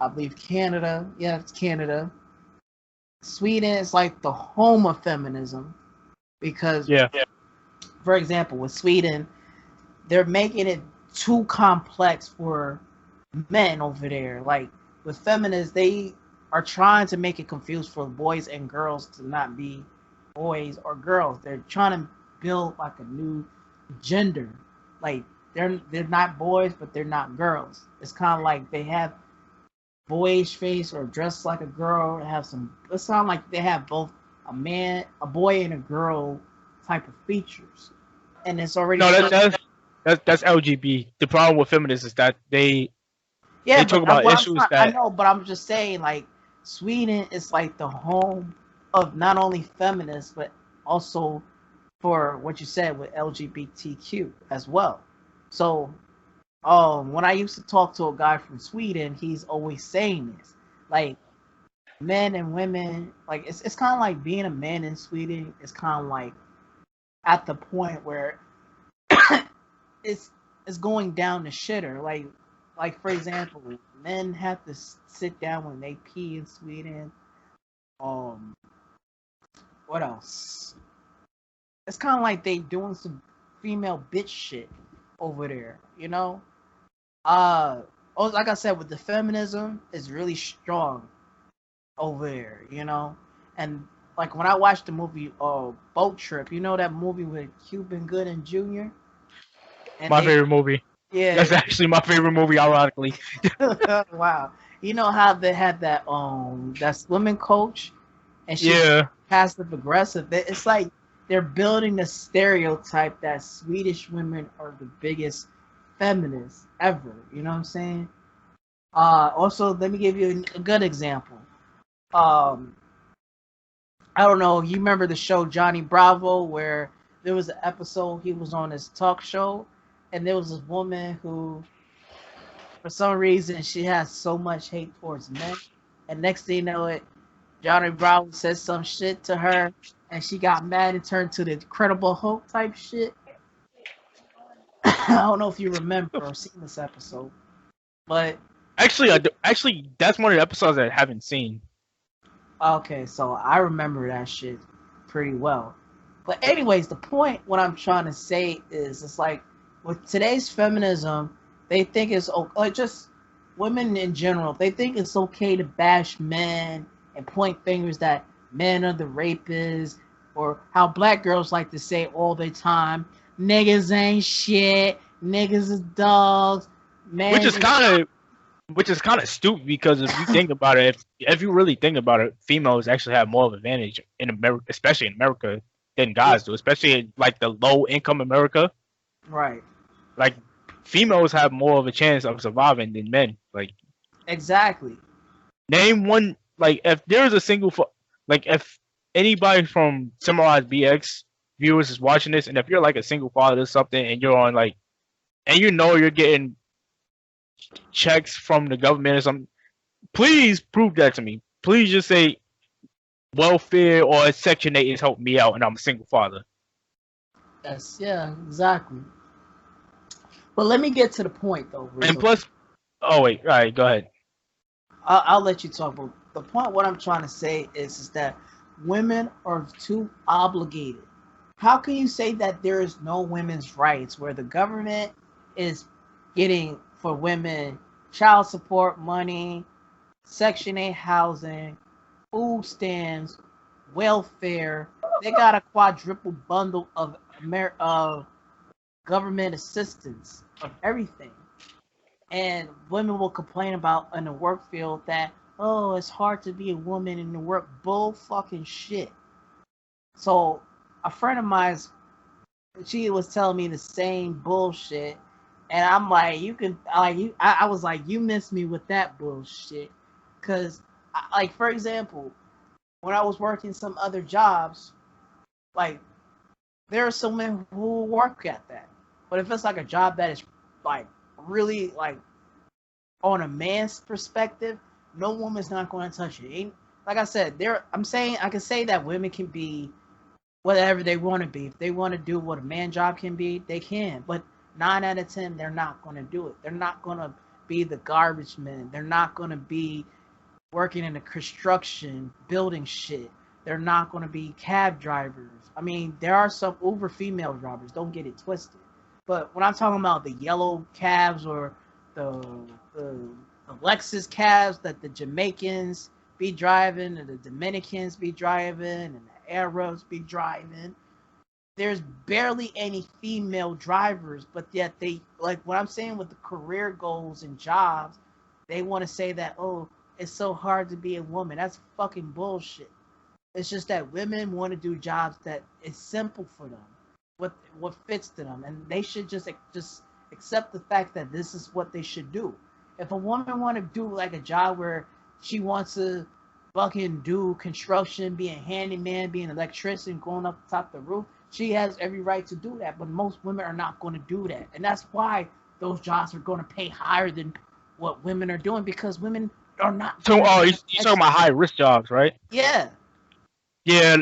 I believe Canada. Yeah, it's Canada. Sweden is like the home of feminism because, Yeah. for example, with Sweden, they're making it too complex for men over there. Like with feminists, they are trying to make it confused for boys and girls to not be boys or girls. They're trying to build like a new gender. Like they're not boys, but they're not girls. It's kind of like they have boyish face or dress like a girl. Have some. It sounds like they have both a boy, and a girl type of features, and it's already No, that's LGBT. The problem with feminists is that they talk about issues that I know, but I'm just saying, like Sweden is like the home of not only feminists but also for what you said with LGBTQ as well. So When I used to talk to a guy from Sweden, he's always saying this. Like men and women, like it's kind of like being a man in Sweden. It's kind of like at the point where it's it's going down the shitter. Like for example, men have to sit down when they pee in Sweden. Um, what else? It's kind of like they doing some female bitch shit over there, you know. Oh, like I said, with the feminism, is really strong over there, you know. And like when I watched the movie, Boat Trip, you know that movie with Cuban Gooding Jr. and My they, favorite movie. yeah, That's actually my favorite movie, ironically. wow. You know how they had that swimming coach, and she's Yeah. passive aggressive. It's like they're building the stereotype that Swedish women are the biggest feminists ever. You know what I'm saying? Also, let me give you a good example. Um, I don't know. You remember the show Johnny Bravo, where there was an episode he was on his talk show, and there was this woman who, for some reason, she has so much hate towards men, and next thing you know, it Johnny Bravo said some shit to her, and she got mad and turned to the Incredible Hulk type shit. I don't know if you remember or seen this episode, but Actually, actually, that's one of the episodes that I haven't seen. okay, so I remember that shit pretty well. But anyways, the point what I'm trying to say is it's like with today's feminism, they think it's like just women in general, they think it's okay to bash men and point fingers that men are the rapists, or how black girls like to say all the time, niggas ain't shit, niggas is dogs, Which men is just kind of which is kind of stupid because if you think about it, if you really think about it, females actually have more of an advantage in America, especially in America, than guys do. Especially in, like the low income America, right. like females have more of a chance of surviving than men. Like Exactly. name one, like if there's a single, like if anybody from Summarize BX viewers is watching this, and if you're like a single father or something, and you're on like, and you know you're getting checks from the government or something, please prove that to me. Please just say welfare or Section 8 is helping me out and I'm a single father. Yes, yeah, exactly. But let me get to the point though, And Rizzo. plus, oh wait, all right, go ahead. I'll let you talk, but the point what I'm trying to say is that women are too obligated. How can you say that there is no women's rights where the government is getting for women child support money, Section 8 housing, food stamps, welfare? They got a quadruple bundle of government assistance of everything. And women will complain about in the work field that, oh, it's hard to be a woman in the work. Bull fucking shit. So a friend of mine, she was telling me the same bullshit, and I'm like, you can like you. I was like, you miss me with that bullshit, because like for example, when I was working some other jobs, like there are some men who work at that, but if it's like a job that is like really like on a man's perspective, no woman's not going to touch it. Like I said, there. I'm saying I can say that women can be whatever they want to be. If they want to do what a man job can be, they can. But 9 out of 10, they're not going to do it. They're not going to be the garbage men. They're not going to be working in the construction, building shit. They're not going to be cab drivers. I mean, there are some Uber female drivers. Don't get it twisted. But when I'm talking about the yellow cabs or the the, the Lexus cabs that the Jamaicans be driving and the Dominicans be driving and the Arabs be driving, there's barely any female drivers, but yet they like what I'm saying with the career goals and jobs, they want to say that, oh, it's so hard to be a woman. That's fucking bullshit. It's just that women want to do jobs that is simple for them, what fits to them, and they should just accept the fact that this is what they should do. If a woman want to do like a job where she wants to fucking do construction, be a handyman, be an electrician, going up the top of the roof, she has every right to do that. But most women are not going to do that, and that's why those jobs are going to pay higher than what women are doing because women are not. So, you're talking about high risk jobs, right? Yeah. Yeah,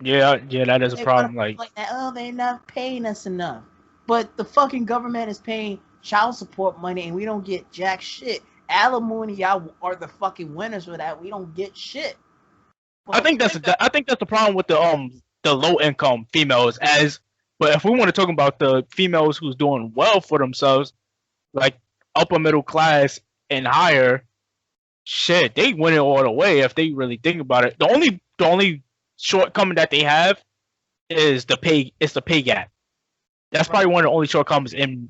yeah. That is a They want problem. to like that. Oh, they're not paying us enough. But the fucking government is paying child support money, and we don't get jack shit. Alimony, y'all are the fucking winners for that. We don't get shit. I think that's the problem with the low income females. But if we want to talk about the females who's doing well for themselves, like upper middle class and higher, shit, they win it all the way if they really think about it. The only shortcoming that they have is the pay. It's the pay gap. That's probably one of the only shortcomings in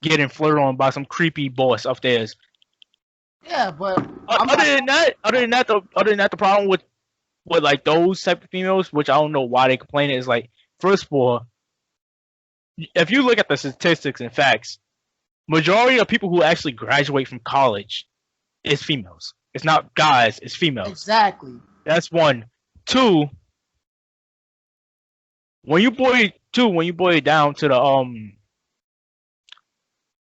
getting flirted on by some creepy boss of theirs. Yeah, but other than that, the problem with like those type of females, which I don't know why they complain, is like, first of all, if you look at the statistics and facts, majority of people who actually graduate from college is females. It's not guys, it's females. Exactly. That's one. Two, when you boil it down to the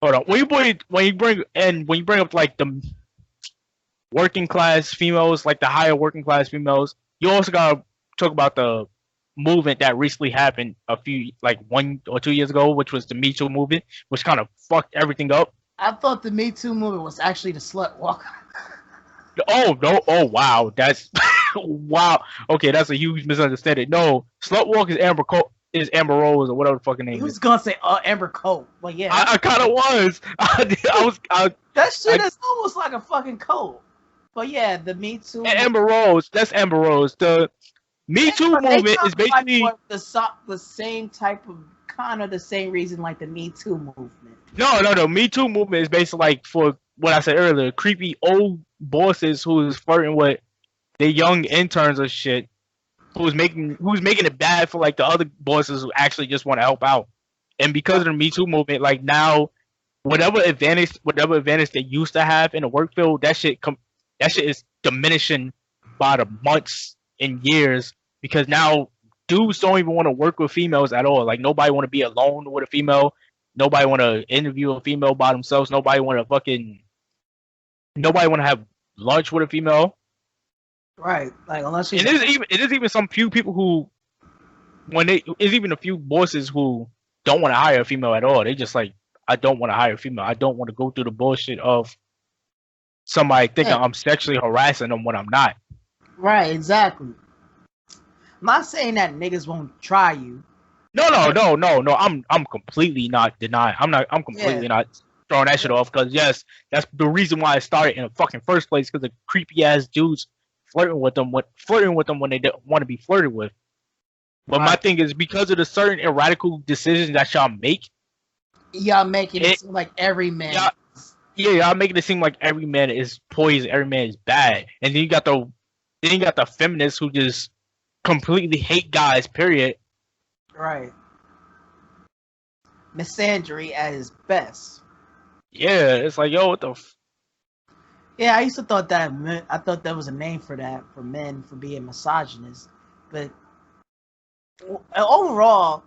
hold on. When you bring up like the working class females, like the higher working class females, you also gotta talk about the movement that recently happened a few, like 1 or 2 years ago, which was the Me Too movement, which kind of fucked everything up. I thought the Me Too movement was actually the slut walk. Oh no! Oh wow! That's wow. Okay, that's a huge misunderstanding. No, slut walk is Amber Rose or whatever the fucking name is. He was gonna say Amber Coat, but yeah, I kind of was. That shit is almost like a fucking coat. But yeah, the Me Too. Amber Rose. That's Amber Rose. The Me Too movement is basically the same type of kind of the same reason like the Me Too movement. No. Me Too movement is basically like, for what I said earlier, creepy old bosses who's flirting with the young interns or shit, who's making it bad for like the other bosses who actually just want to help out. And because of the Me Too movement, like now, whatever advantage they used to have in the work field, that shit is diminishing by the months and years, because now dudes don't even want to work with females at all. Like, nobody want to be alone with a female. Nobody want to interview a female by themselves. Nobody want to have lunch with a female. Right. Like, unless she's... It is even some few people who, it's even a few bosses who don't want to hire a female at all. They just like, I don't want to hire a female. I don't want to go through the bullshit of somebody thinking I'm sexually harassing them when I'm not. Right, exactly. I'm not saying that niggas won't try you. No. I'm completely not denying. I'm completely not throwing that shit off, because yes, that's the reason why I started in the fucking first place, because the creepy ass dudes flirting with them when they don't want to be flirted with. But my thing is, because of the certain radical decisions that y'all make, y'all making it seem like every man. Y'all making it seem like every man is poison, every man is bad, and then you got the feminists who just completely hate guys. Period. Right. Misandry at his best. Yeah, it's like, yo, what the. Yeah, I used to thought that was a name for that, for men, for being misogynist, but overall,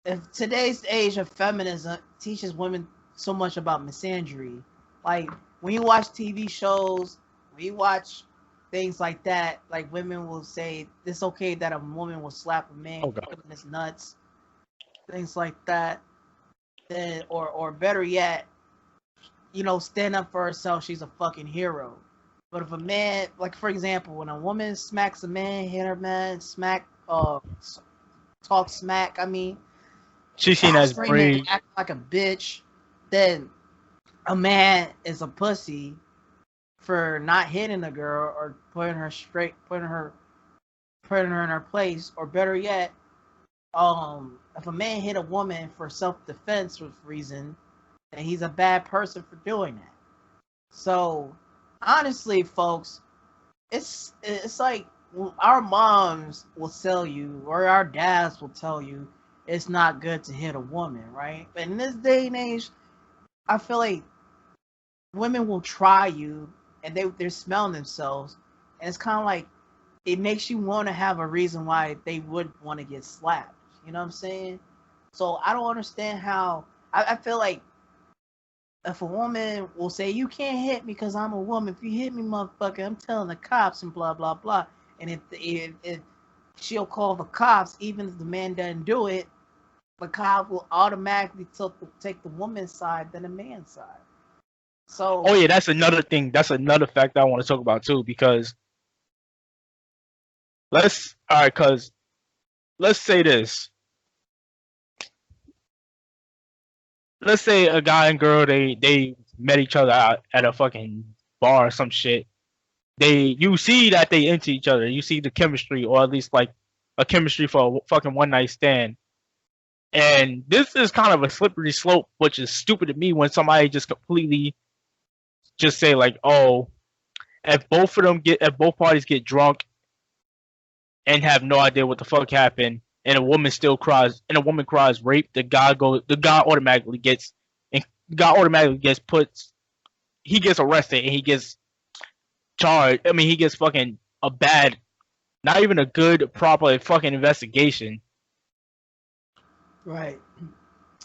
if today's age of feminism teaches women so much about misandry, like when you watch TV shows, when you watch things like that, like women will say it's okay that a woman will slap a man in his nuts, things like that. Then, or better yet, stand up for herself. She's a fucking hero. But if a man, like for example, when a woman smacks a man, hit her man, talk smack, I mean, she's seen as brave, act like a bitch, then a man is a pussy for not hitting a girl or putting her in her place, or better yet, if a man hit a woman for self-defense reason, then he's a bad person for doing that. So honestly, folks, it's like our moms will tell you, or our dads will tell you, it's not good to hit a woman, right? But in this day and age, I feel like women will try you, and they're smelling themselves, and it's kind of like it makes you want to have a reason why they would want to get slapped. You know what I'm saying? So I don't understand how. I feel like if a woman will say, you can't hit me because I'm a woman. If you hit me, motherfucker, I'm telling the cops and blah, blah, blah. And if she'll call the cops, even if the man doesn't do it, the cop will automatically take the woman's side than the man's side. So, oh yeah, that's another thing. That's another fact I want to talk about too, because because let's say this. Let's say a guy and girl they met each other out at a fucking bar or some shit. You see that they into each other. You see the chemistry, or at least like a chemistry for a fucking one night stand. And this is kind of a slippery slope, which is stupid to me when somebody just completely just say like, oh, if both parties get drunk and have no idea what the fuck happened, and a woman cries rape, the guy automatically gets, and the guy automatically gets he gets arrested and he gets charged. I mean, he gets fucking a bad, not even a good, proper fucking investigation. right.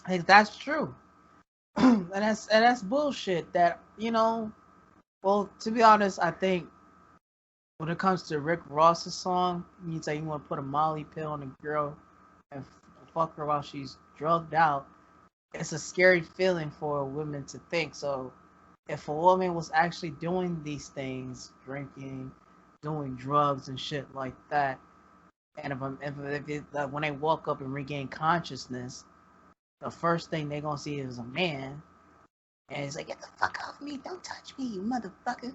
Hey, that's true. and that's bullshit that, well, to be honest, I think when it comes to Rick Ross's song, you say you want to put a Molly pill on a girl and fuck her while she's drugged out. It's a scary feeling for a woman to think. So if a woman was actually doing these things, drinking, doing drugs and shit like that, and when they walk up and regain consciousness, the first thing they're gonna see is a man, and he's like, "Get the fuck off me! Don't touch me, you motherfucker!"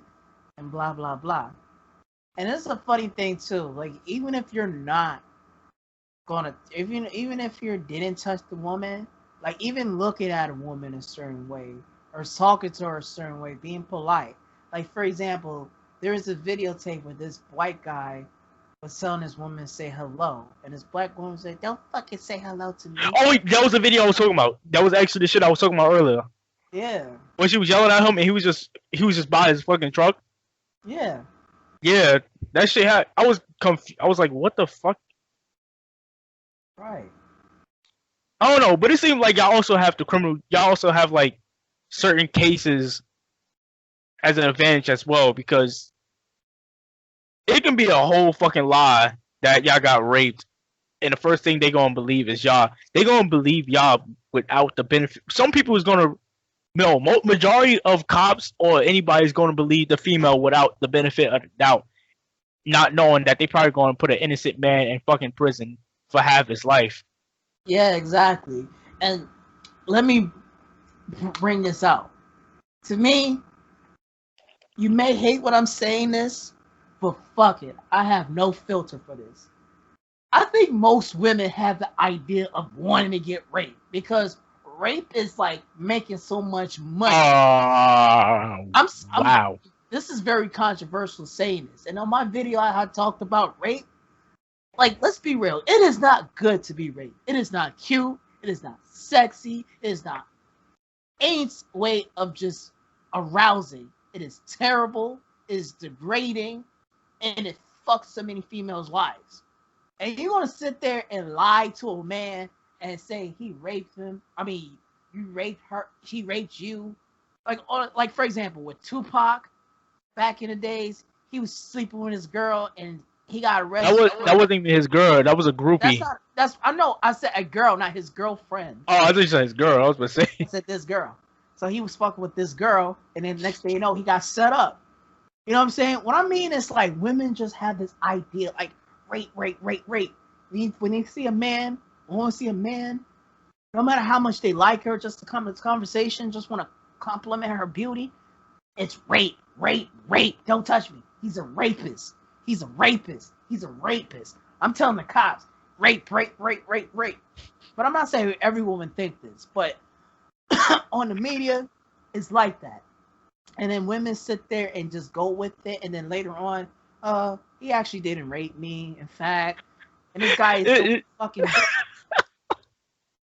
and blah blah blah. And it's a funny thing too. Like, even if you're not gonna, even if you didn't touch the woman, like even looking at a woman a certain way or talking to her a certain way, being polite. Like, for example, there is a videotape where this white guy was telling this woman to say hello, and this black woman said, "Don't fucking say hello to me." Oh, wait, that was the video I was talking about. That was actually the shit I was talking about earlier. Yeah. When she was yelling at him and he was just by his fucking truck. Yeah. Yeah, that shit had. I was confused. I was like, what the fuck? Right. I don't know, but it seemed like y'all also have like certain cases as an advantage as well, because it can be a whole fucking lie that y'all got raped, and the first thing they gonna believe is y'all. They gonna believe y'all without the benefit. Some people is gonna. No, majority of cops or anybody is going to believe the female without the benefit of the doubt, not knowing that they probably going to put an innocent man in fucking prison for half his life. Yeah, exactly. And let me bring this out. To me, you may hate what I'm saying this, but fuck it. I have no filter for this. I think most women have the idea of wanting to get raped because rape is like making so much money. Wow. This is very controversial saying this. And on my video, I talked about rape. Like, let's be real. It is not good to be raped. It is not cute. It is not sexy. It is not any way of just arousing. It is terrible. It is degrading. And it fucks so many females' lives. And you want to sit there and lie to a man and say he raped him. I mean, you raped her. She raped you. Like for example, with Tupac, back in the days, he was sleeping with his girl and he got arrested. That wasn't even his girl. That was a groupie. I know. I said a girl, not his girlfriend. Oh, I thought you said his girl. I was about to say. I said this girl. So he was fucking with this girl, and then next thing you know, he got set up. You know what I'm saying? What I mean is, like, women just have this idea, like, rape. When they see a man, want to see a man, no matter how much they like her, just to come to this conversation, just want to compliment her beauty, it's rape. Don't touch me. He's a rapist. I'm telling the cops, rape. But I'm not saying every woman think this, but on the media, it's like that. And then women sit there and just go with it, and then later on, he actually didn't rape me, in fact. And this guy is so fucking.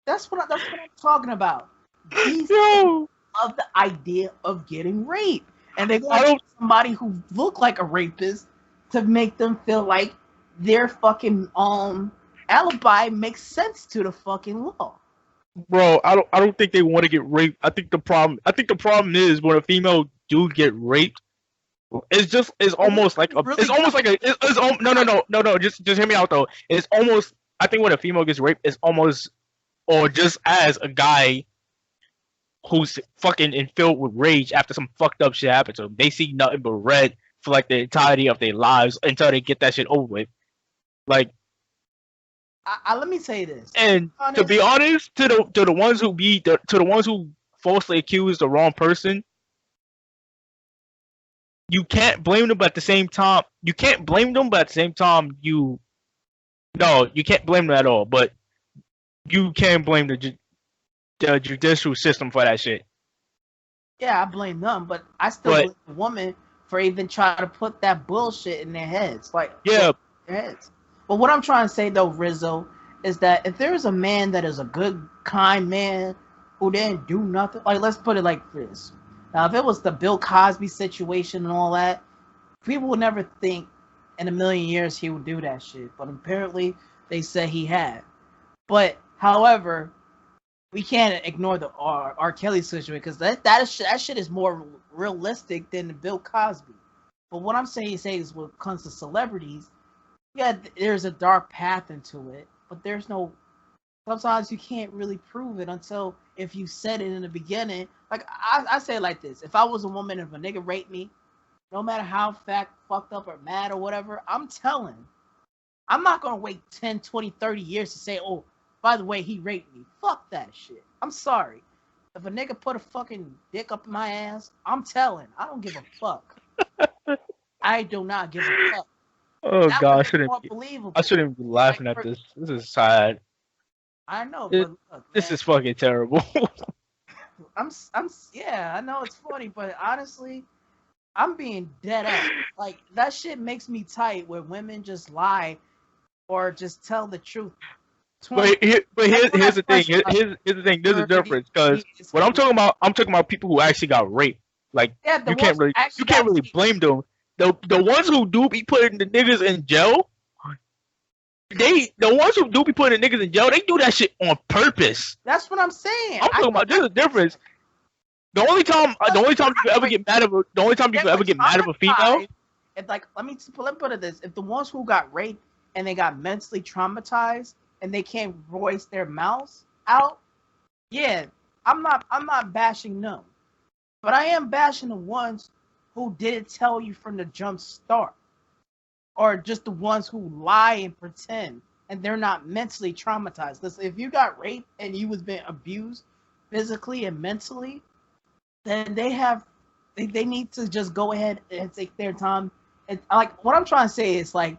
That's what I'm talking about. These people love the idea of getting raped, and they go to somebody who look like a rapist to make them feel like their fucking alibi makes sense to the fucking law. bro, I don't think they want to get raped. I think the problem is when a female do get raped, it's almost like a Really it's almost like a no, just hear me out though. It's almost, I think when a female gets raped, it's almost, or just as a guy who's fucking and filled with rage after some fucked up shit happened to them. They see nothing but red for like the entirety of their lives until they get that shit over with. Like, let me say this. and to be honest, to the ones who to the ones who falsely accuse the wrong person, you can't blame them, but at the same time, you can't blame them, but at the same time, you can't blame them at all. But you can blame the judicial system for that shit. Yeah, I blame them, but I still blame the woman for even trying to put that bullshit in their heads. Like, yeah. Their heads. But what I'm trying to say though, Rizzo, is that if there is a man that is a good, kind man who didn't do nothing, like, let's put it like this. Now, if it was the Bill Cosby situation and all that, people would never think in a million years he would do that shit. But apparently, they said he had. But, however, we can't ignore the R. Kelly situation because that shit is more realistic than the Bill Cosby. But what I'm saying is when it comes to celebrities, yeah, there's a dark path into it, but there's no. Sometimes you can't really prove it until if you said it in the beginning. Like I say it like this: if I was a woman, if a nigga raped me, no matter how fucked up or mad or whatever, I'm telling. I'm not gonna wait 10, 20, 30 years to say, oh, by the way, he raped me. Fuck that shit. I'm sorry. If a nigga put a fucking dick up my ass, I'm telling. I don't give a fuck. I do not give a fuck. Oh that god, I shouldn't be laughing at this. This is sad. I know, but look, this is fucking terrible. Yeah, I know it's funny, but honestly, I'm being dead ass. Like, that shit makes me tight where women just lie or just tell the truth. Here's the thing. Here's the thing. There's a difference because what I'm talking about people who actually got raped. Like, yeah, you can't really blame them. The ones who do be putting the niggas in jail, the ones who do be putting the niggas in jail, they do that shit on purpose. That's what I'm saying. I'm talking about, there's a difference. The only time you can ever get mad of a female, it's like, let me put it this: if the ones who got raped and they got mentally traumatized and they can't voice their mouths out, yeah, I'm not bashing them, but I am bashing the ones who didn't tell you from the jump start, or just the ones who lie and pretend and they're not mentally traumatized. Listen, if you got raped and you was being abused physically and mentally, then they need to just go ahead and take their time. And like, what I'm trying to say is, like,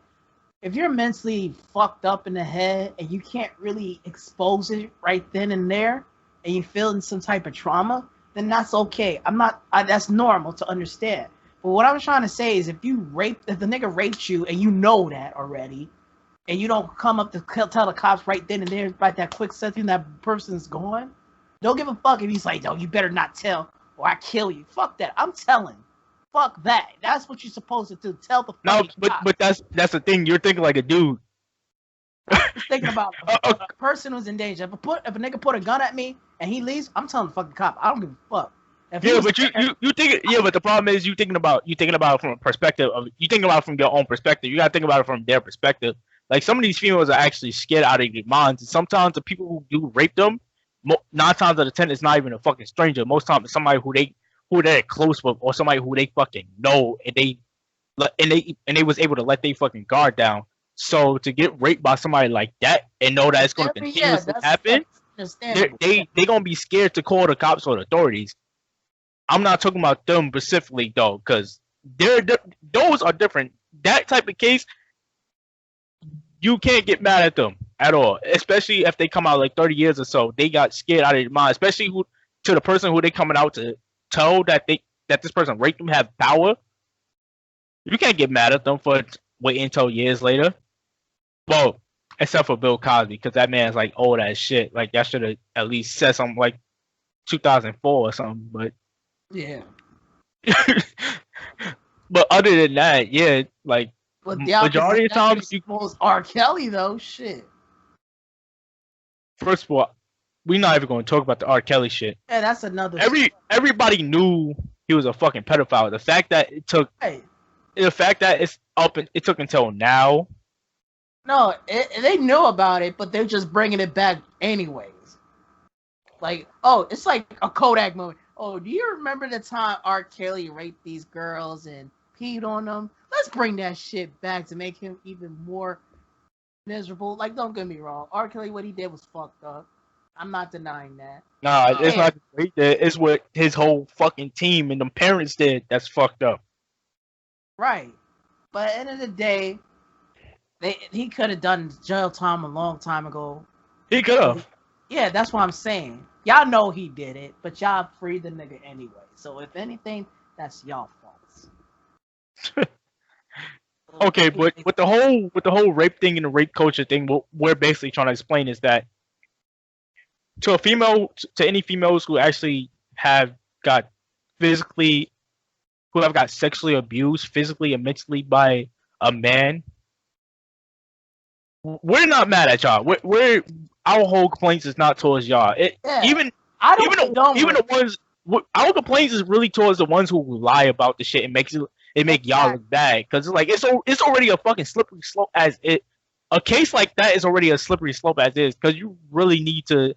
if you're mentally fucked up in the head and you can't really expose it right then and there, and you're feeling some type of trauma, then that's okay. That's normal to understand. But what I'm trying to say is, if the nigga raped you and you know that already, and you don't come up to tell the cops right then and there, by that quick second that person's gone, don't give a fuck if he's like, no, you better not tell or I kill you. Fuck that. I'm telling. Fuck that. That's what you're supposed to do. Tell the fucking cops. But that's the thing. You're thinking like a dude. I'm thinking about a person who's in danger. If a nigga put a gun at me and he leaves, I'm telling the fucking cop. I don't give a fuck. But the problem is you thinking about it from a perspective of, you thinking about it from your own perspective. You gotta think about it from their perspective. Like, some of these females are actually scared out of their minds. And sometimes the people who do rape them, 9 times out of 10, it's not even a fucking stranger. Most times it's somebody who they're close with, or somebody who they fucking know, and they was able to let their fucking guard down. So to get raped by somebody like that and know that it's going to continuously happen, they gonna be scared to call the cops or the authorities. I'm not talking about them specifically though, because those are different. That type of case, you can't get mad at them at all, especially if they come out like 30 years or so. They got scared out of their mind, especially to the person who they coming out to tell that this person raped them have power. You can't get mad at them for waiting until years later. Well, except for Bill Cosby, because that man's like old as shit. Like, that should have at least said something like 2004 or something. But yeah. But other than that, yeah, like, majority of times R. Kelly though, shit. First of all, we're not even going to talk about the R. Kelly shit. Yeah, that's another. Everybody knew he was a fucking pedophile. The fact that it took, the fact that it's up, it took until now. No, they knew about it, but they're just bringing it back anyways. Like, oh, it's like a Kodak moment. Oh, do you remember the time R. Kelly raped these girls and peed on them? Let's bring that shit back to make him even more miserable. Like, don't get me wrong, R. Kelly, what he did was fucked up. I'm not denying that. Nah, it's not what he did. It's what his whole fucking team and the parents did that's fucked up. Right. But at the end of the day, he could have done jail time a long time ago. He could have. Yeah, that's what I'm saying. Y'all know he did it, but y'all freed the nigga anyway. So if anything, that's y'all fault. Okay, but with the whole rape thing and the rape culture thing, what we're basically trying to explain is that to any females who actually have got sexually abused physically and mentally by a man, we're not mad at y'all. We're our whole complaints is not towards y'all. The ones our complaints is really towards the ones who lie about the shit and make y'all look bad, because it's like it's already a fucking slippery slope as it. A case like that is already a slippery slope as is, because you really need to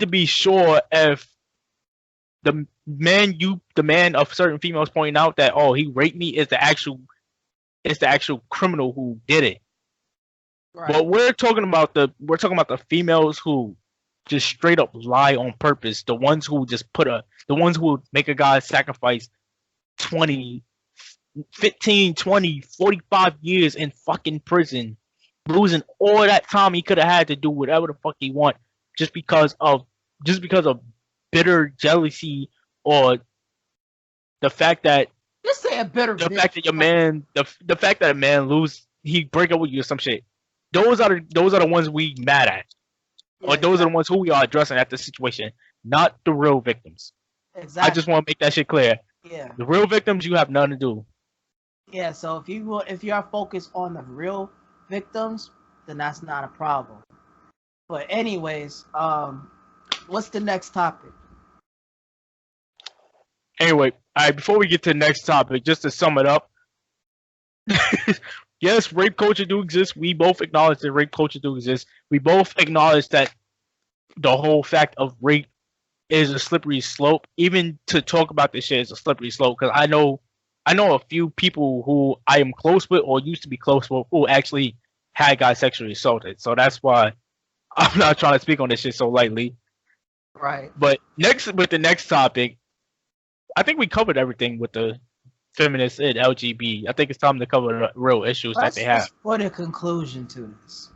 be sure if the man of certain females pointing out that, oh, he raped me, is the actual criminal who did it. Right. But we're talking about the females who just straight up lie on purpose. The ones who make a guy sacrifice 20, 15, 20, 45 years in fucking prison, losing all that time he could have had to do whatever the fuck he want, just because of bitter jealousy, or the fact that the fact that a man he break up with you or some shit. Those are the ones we mad at, or those are the ones who we are addressing at the situation, not the real victims. Exactly. I just want to make that shit clear. Yeah. The real victims, you have nothing to do. Yeah. So if you are focused on the real victims, then that's not a problem. But anyways, what's the next topic? Anyway, all right. Before we get to the next topic, just to sum it up. Yes, rape culture do exist. We both acknowledge that rape culture do exist. We both acknowledge that the whole fact of rape is a slippery slope. Even to talk about this shit is a slippery slope, because I know a few people who I am close with or used to be close with who actually had got sexually assaulted. So that's why I'm not trying to speak on this shit so lightly. Right. But with the next topic, I think we covered everything with the feminists and LGBT. I think it's time to cover the real issues that they have. What a conclusion to this.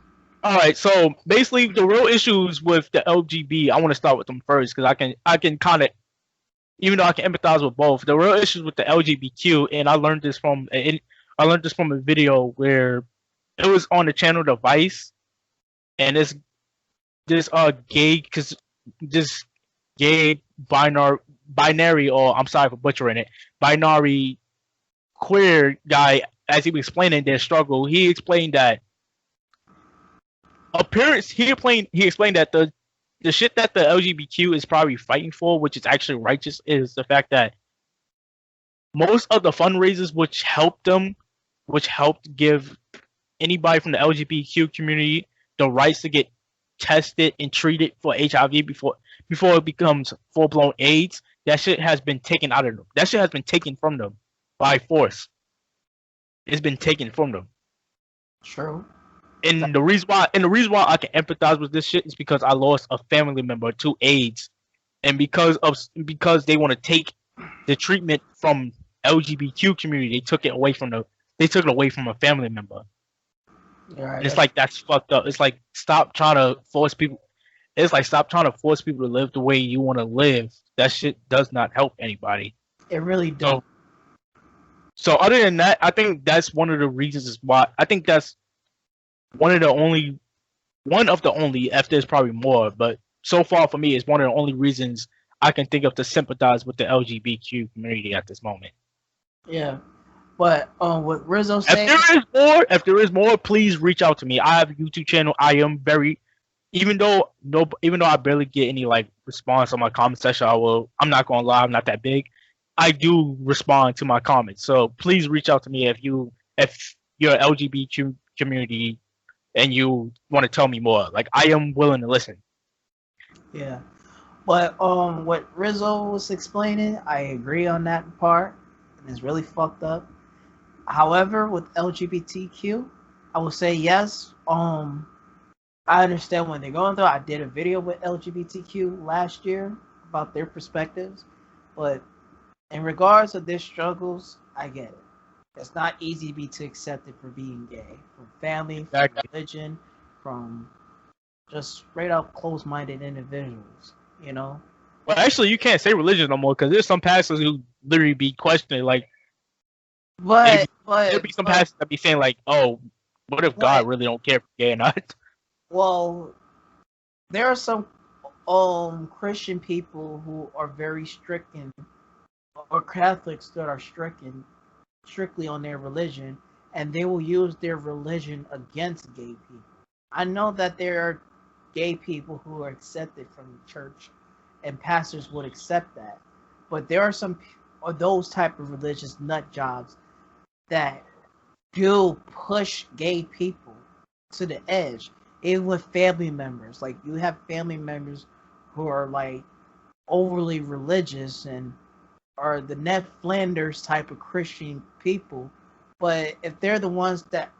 All right, so basically the real issues with the LGBT, I want to start with them first, because I can kind of, even though I can empathize with both, the real issues with the LGBTQ, and I learned this from a video where it was on the channel The Vice, and this gay binary, or I'm sorry for butchering it, binary queer guy, as he was explaining their struggle, he explained that he explained that the shit that the LGBTQ is probably fighting for, which is actually righteous, is the fact that most of the fundraisers which helped give anybody from the LGBTQ community the rights to get tested and treated for HIV before it becomes full-blown AIDS, that shit has been taken out of them. That shit has been taken from them by force. It's been taken from them. True. And the reason why I can empathize with this shit is because I lost a family member to AIDS, and because they want to take the treatment from LGBTQ community, they took it away from a family member. Right. It's like, that's fucked up. It's like, stop trying to force people to live the way you want to live. That shit does not help anybody. It really don't. So other than that, I think that's one of the reasons is why I think that's one of the only, if there's probably more, but so far for me, it's one of the only reasons I can think of to sympathize with the LGBTQ community at this moment. Yeah. But what Rizzo said, if there is more, please reach out to me. I have a YouTube channel. I am very even though I barely get any like response on my comment section, I'm not gonna lie, I'm not that big. I do respond to my comments. So please reach out to me if you're LGBT community and you want to tell me more. Like I am willing to listen. Yeah. But what Rizzo was explaining, I agree on that part. And it's really fucked up. However, with LGBTQ, I will say yes. I understand what they're going through. I did a video with LGBTQ last year about their perspectives, but in regards to their struggles, I get it. It's not easy to be too accepted for being gay, from family, from Exactly. religion, from just straight up closed-minded individuals. You know, Well, actually, you can't say religion no more because there's some pastors who literally be questioning. Like but there'll be some pastors that be saying like, "Oh, what if but God really don't care if you're gay or not?" well, there are some Christian people who are very strict and or Catholics that are strictly on their religion, and they will use their religion against gay people. I know that there are gay people who are accepted from the church, and pastors would accept that, but there are some or those type of religious nut jobs that do push gay people to the edge, even with family members. Like you have family members who are like overly religious and are the Ned Flanders type of Christian people, but if they're the ones that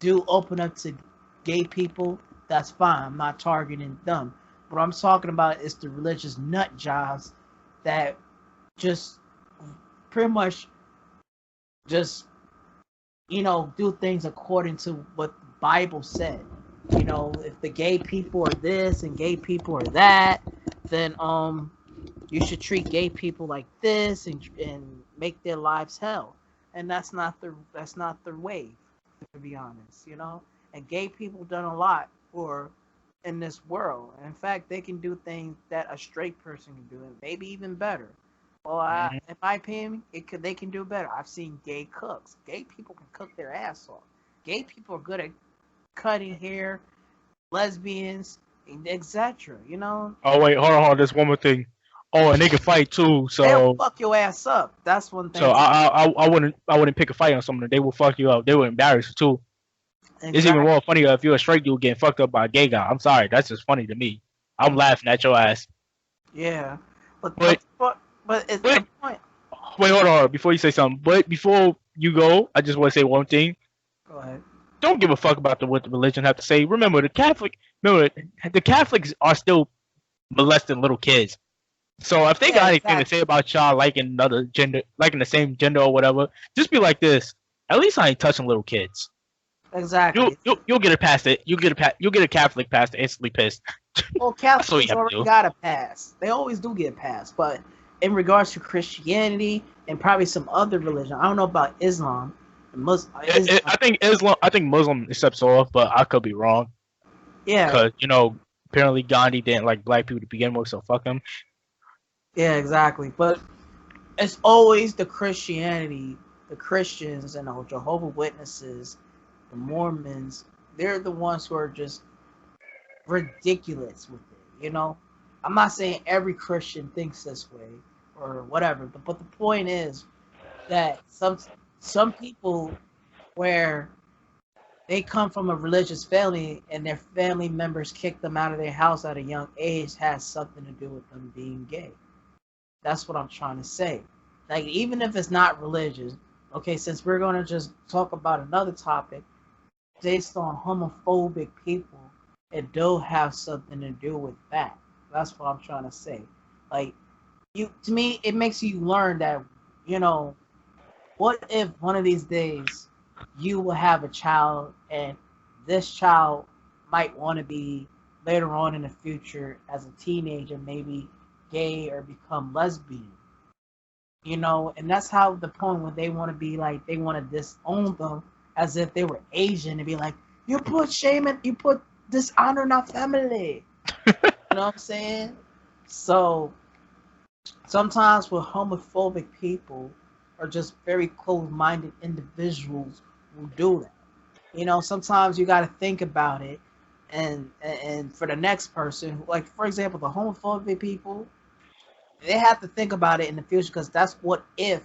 do open up to gay people, that's fine. I'm not targeting them. What I'm talking about is the religious nut jobs that just pretty much just do things according to what the Bible said. If the gay people are this and gay people are that, then you should treat gay people like this and make their lives hell. And that's not the way, to be honest. And gay people done a lot for in this world. In fact, they can do things that a straight person can do, and maybe even better. Well, in my opinion, they can do better. I've seen gay cooks. Gay people can cook their ass off. Gay people are good at cutting hair, lesbians, etc. Oh wait, hold on. There's one more thing. Oh, and they can fight too. They'll So fuck your ass up. That's one thing. so I wouldn't pick a fight on someone. They will fuck you up. They will embarrass you too. It's even Exactly. more funnier if you're a straight dude getting fucked up by a gay guy. I'm sorry, that's just funny to me. I'm laughing at your ass. Yeah, but But it's but the point. wait, hold on. Before you say something, but before you go, I just want to say one thing. Go ahead. Don't give a fuck about what the religion have to say. Remember, the Catholics are still molesting little kids. So if they got anything to say about y'all liking another gender, liking the same gender or whatever, just be like this. At least I ain't touching little kids. Exactly. You'll get it past it. You'll get a Catholic past it instantly pissed. Well, That's what you Catholics have to already do. got a pass. They always do get passed. But in regards to Christianity and probably some other religion, I don't know about Islam. I think Muslim accepts all, but I could be wrong. Yeah. Because apparently Gandhi didn't like black people to begin with, so fuck him. Yeah, exactly. But it's always the Christianity, the Christians, and the Jehovah Witnesses, the Mormons. They're the ones who are just ridiculous with it. I'm not saying every Christian thinks this way or whatever, but the point is that some people where they come from a religious family and their family members kick them out of their house at a young age has something to do with them being gay. That's what I'm trying to say. Like, even if it's not religious, okay, since we're going to just talk about another topic based on homophobic people, it do have something to do with that. That's what I'm trying to say. Like, to me, it makes you learn that, what if one of these days you will have a child and this child might want to be later on in the future as a teenager, maybe gay or become lesbian, and that's how the point when they want to be like, they want to disown them as if they were Asian and be like, you put dishonor in our family. You know what I'm saying? So sometimes with homophobic people are just very closed-minded individuals who do that. Sometimes you got to think about it. And for the next person, like for example, the homophobic people, they have to think about it in the future because that's what if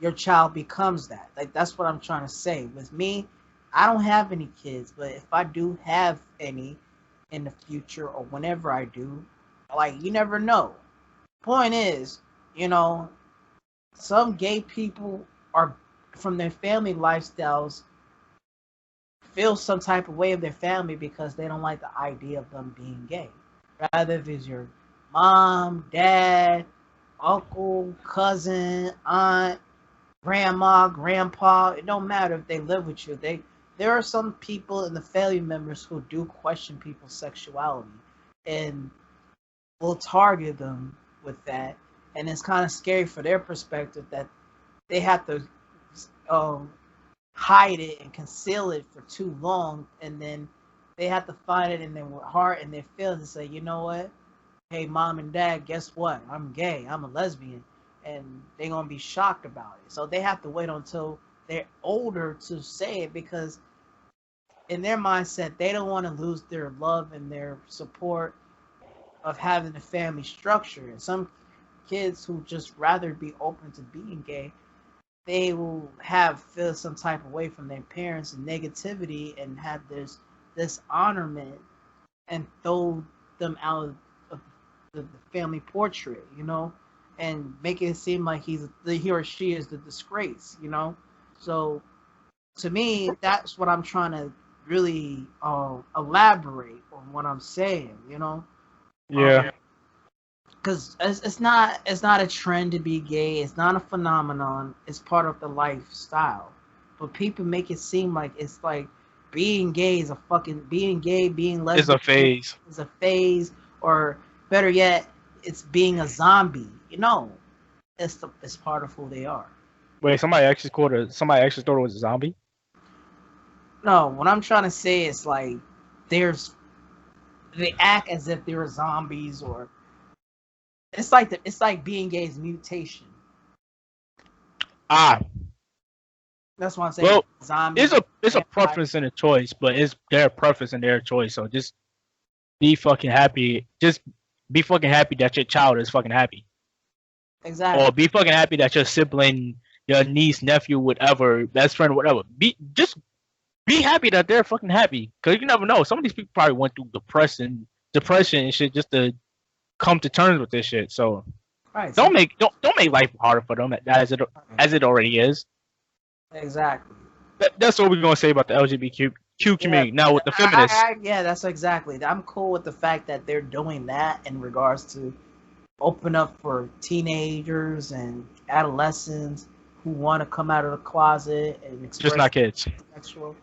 your child becomes that. Like that's what I'm trying to say. With me, I don't have any kids, but if I do have any in the future or whenever I do, like you never know. Point is, you know, some gay people are from their family lifestyles feel some type of way of their family because they don't like the idea of them being gay. Rather if it's your mom, dad, uncle, cousin, aunt, grandma, grandpa, it don't matter if they live with you. There are some people in the family members who do question people's sexuality and will target them with that. And it's kind of scary for their perspective that they have to um, hide it and conceal it for too long, and then they have to find it in their heart and their feelings and say, you know what? Hey, mom and dad, guess what? I'm gay. I'm a lesbian, and they're gonna be shocked about it. So they have to wait until they're older to say it because in their mindset they don't want to lose their love and their support of having a family structure. And some kids who just rather be open to being gay, they will have feel some type of way from their parents and negativity and have this dishonorment and throw them out of the family portrait, you know, and make it seem like he or she is the disgrace, you know. So to me, that's what I'm trying to really elaborate on what I'm saying, you know. Yeah. Because it's not a trend to be gay. It's not a phenomenon. It's part of the lifestyle. But people make it seem like it's like being gay is a fucking being gay, being It's a lesbian phase. is a phase, or better yet, it's being a zombie. You know, it's part of who they are. Wait, somebody actually thought it was a zombie? No, what I'm trying to say is like there's they act as if they're zombies, or it's like being gay is mutation. Ah, That's why I'm saying well, zombies. it's a vampires. preference and a choice, but it's their preference and their choice. So just be fucking happy. Just be fucking happy that your child is fucking happy, or Exactly. be fucking happy that your sibling, your niece, nephew, whatever, best friend, whatever. Be happy that they're fucking happy, cause you never know. Some of these people probably went through depression and shit just to come to terms with this shit. So Right. don't make life harder for them as it already is. Exactly. That's what we're gonna say about the LGBTQ Yeah. community. Now with the feminists, Yeah. That's exactly. I'm cool with the fact that they're doing that in regards to open up for teenagers and adolescents who want to come out of the closet and just express not kids. sexual.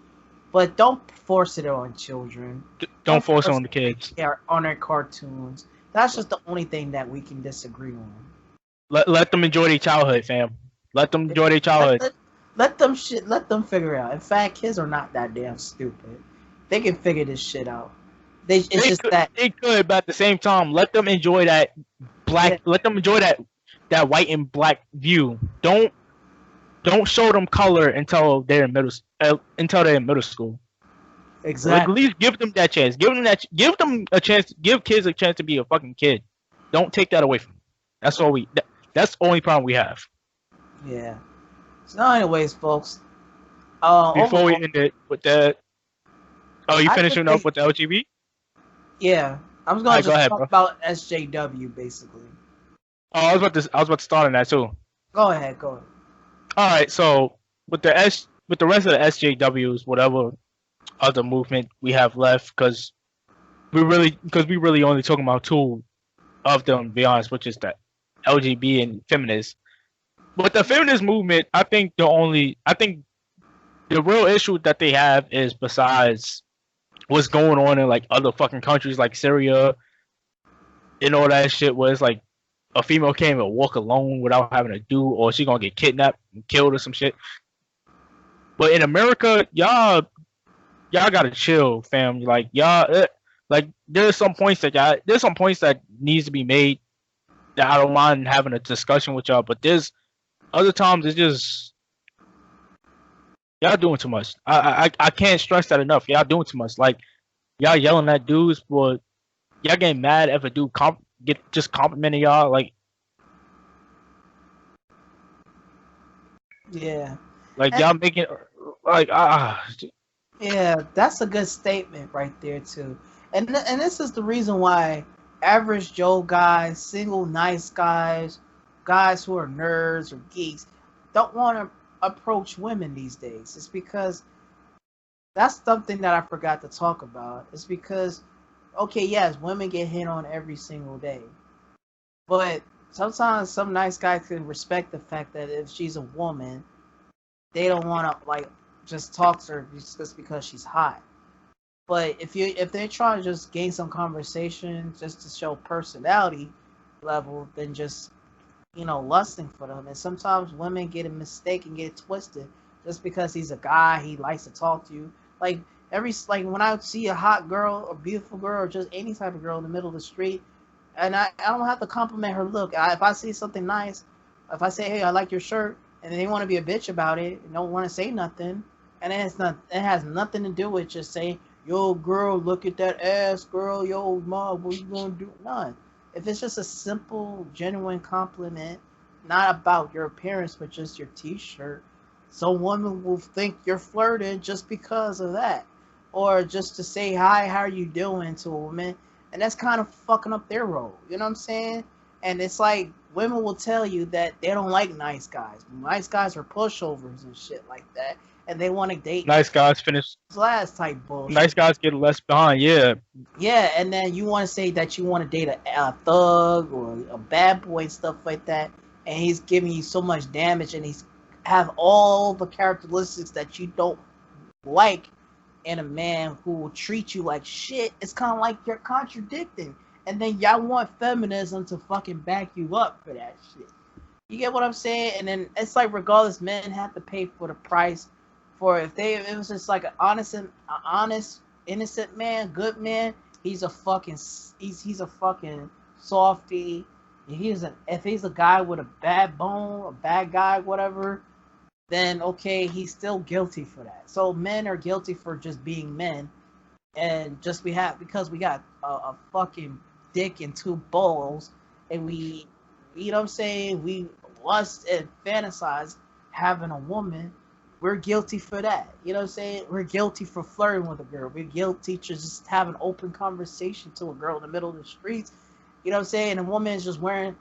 But don't force it on children. Don't force it force on the kids. it on their cartoons. That's just the only thing that we can disagree on. Let them enjoy their childhood, fam. Let them enjoy their Let, childhood. let, let them shit. Let them figure it out. In fact, kids are not that damn stupid. They can figure this shit out. It's just that. They could, but at the same time, let them enjoy that Yeah, black. Let them enjoy that white and black view. Don't show them color until they're in middle school. Like at exactly. least give them that chance. Give them a chance. Give kids a chance to be a fucking kid. Don't take that away from them. That's the only problem we have. Yeah. So, anyways, folks. Before we Overall, end it with that, oh, you I just finishing up think, with the LGB? yeah, I was All gonna right, go just ahead, talk bro. about SJW basically. Oh, I was about to start on that too. Go ahead, go ahead. All right, so with the rest of the SJWs, whatever other movement we have left, because we really only talking about two of them, to be honest, which is the LGB and feminists. But the feminist movement, I think the real issue that they have is besides what's going on in like other fucking countries like Syria and all that shit, where it's like a female can't even walk alone without having to do, or she gonna get kidnapped and killed or some shit. But in America, y'all gotta chill, fam. Like like there's some points that needs to be made that I don't mind having a discussion with y'all. But there's other times it's just y'all doing too much. I can't stress that enough. Y'all doing too much. Like y'all yelling at dudes, but y'all getting mad if a dude just complimenting y'all. Yeah. Like And, y'all making like yeah, that's a good statement right there too. And this is the reason why average Joe guys, single nice guys, guys who are nerds or geeks don't want to approach women these days. It's because that's something that I forgot to talk about. It's because okay, yes, women get hit on every single day. But sometimes some nice guys can respect the fact that if she's a woman, they don't want to like just talk to her just because she's hot. But if they're trying to just gain some conversation just to show personality level, then just lusting for them. And sometimes women get a mistake and get it twisted just because he's a guy, he likes to talk to you. Like like when I see a hot girl, a beautiful girl, or just any type of girl in the middle of the street, and I don't have to compliment her look. If I see something nice, if I say, hey, I like your shirt, and they want to be a bitch about it and don't want to say nothing, and it has nothing to do with just saying, yo girl, look at that ass, girl, yo mom, what you gonna do? None. If it's just a simple, genuine compliment, not about your appearance, but just your t-shirt, some woman will think you're flirting just because of that. Or just to say hi, how are you doing to a woman, and that's kind of fucking up their role. You know what I'm saying? And it's like women will tell you that they don't like nice guys. Nice guys are pushovers and shit like that, and they want to date nice guys finish. last type Nice bullshit. guys get less behind. Yeah, Yeah, and then you want to say that you want to date a thug or a bad boy and stuff like that, and he's giving you so much damage, and he's have all the characteristics that you don't like in a man who will treat you like shit. It's kind of like you're contradicting, and then y'all want feminism to fucking back you up for that shit. You get what I'm saying? And then it's like regardless, men have to pay for the price for if it was just like an honest, innocent man, good man. He's a fucking he's a fucking softy. If he's a guy with a bad bone, a bad guy, whatever, then okay, he's still guilty for that. So men are guilty for just being men, and just because we got a fucking dick and two balls, and we, you know what I'm saying, we lust and fantasize having a woman, we're guilty for that. You know what I'm saying? We're guilty for flirting with a girl. We're guilty to just have an open conversation to a girl in the middle of the streets. You know what I'm saying? And a woman is just wearing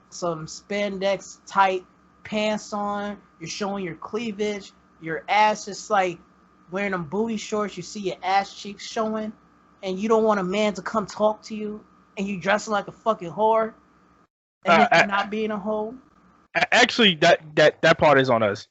some spandex tight pants on. You're showing your cleavage. Your ass is like wearing them booty shorts. You see your ass cheeks showing, and you don't want a man to come talk to you, and you dressing like a fucking whore, and then uh, you're not being a hoe. actually, that part is on us.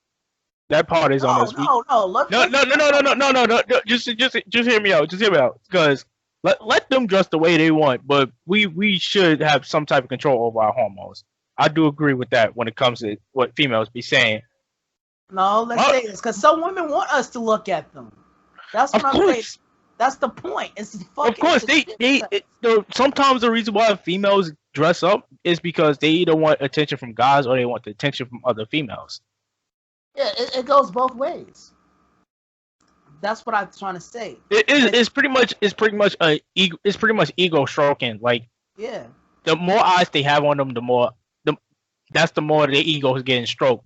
That part is on No, us. no, no. No, no, no, no, no, no, no, no, no. Just hear me out. Just hear me out. Because let them dress the way they want, but we should have some type of control over our hormones. I do agree with that when it comes to what females be saying. No, let's Uh, say this because some women want us to look at them. That's what of I'm saying. course, That's the point. It's of fucking. It's course, a shit set. sometimes the reason why females dress up is because they either want attention from guys or they want the attention from other females. Yeah, it goes both ways. That's what I'm trying to say. And It's pretty much ego stroking. Like yeah, the more eyes they have on them, the that's the more their ego is getting stroked.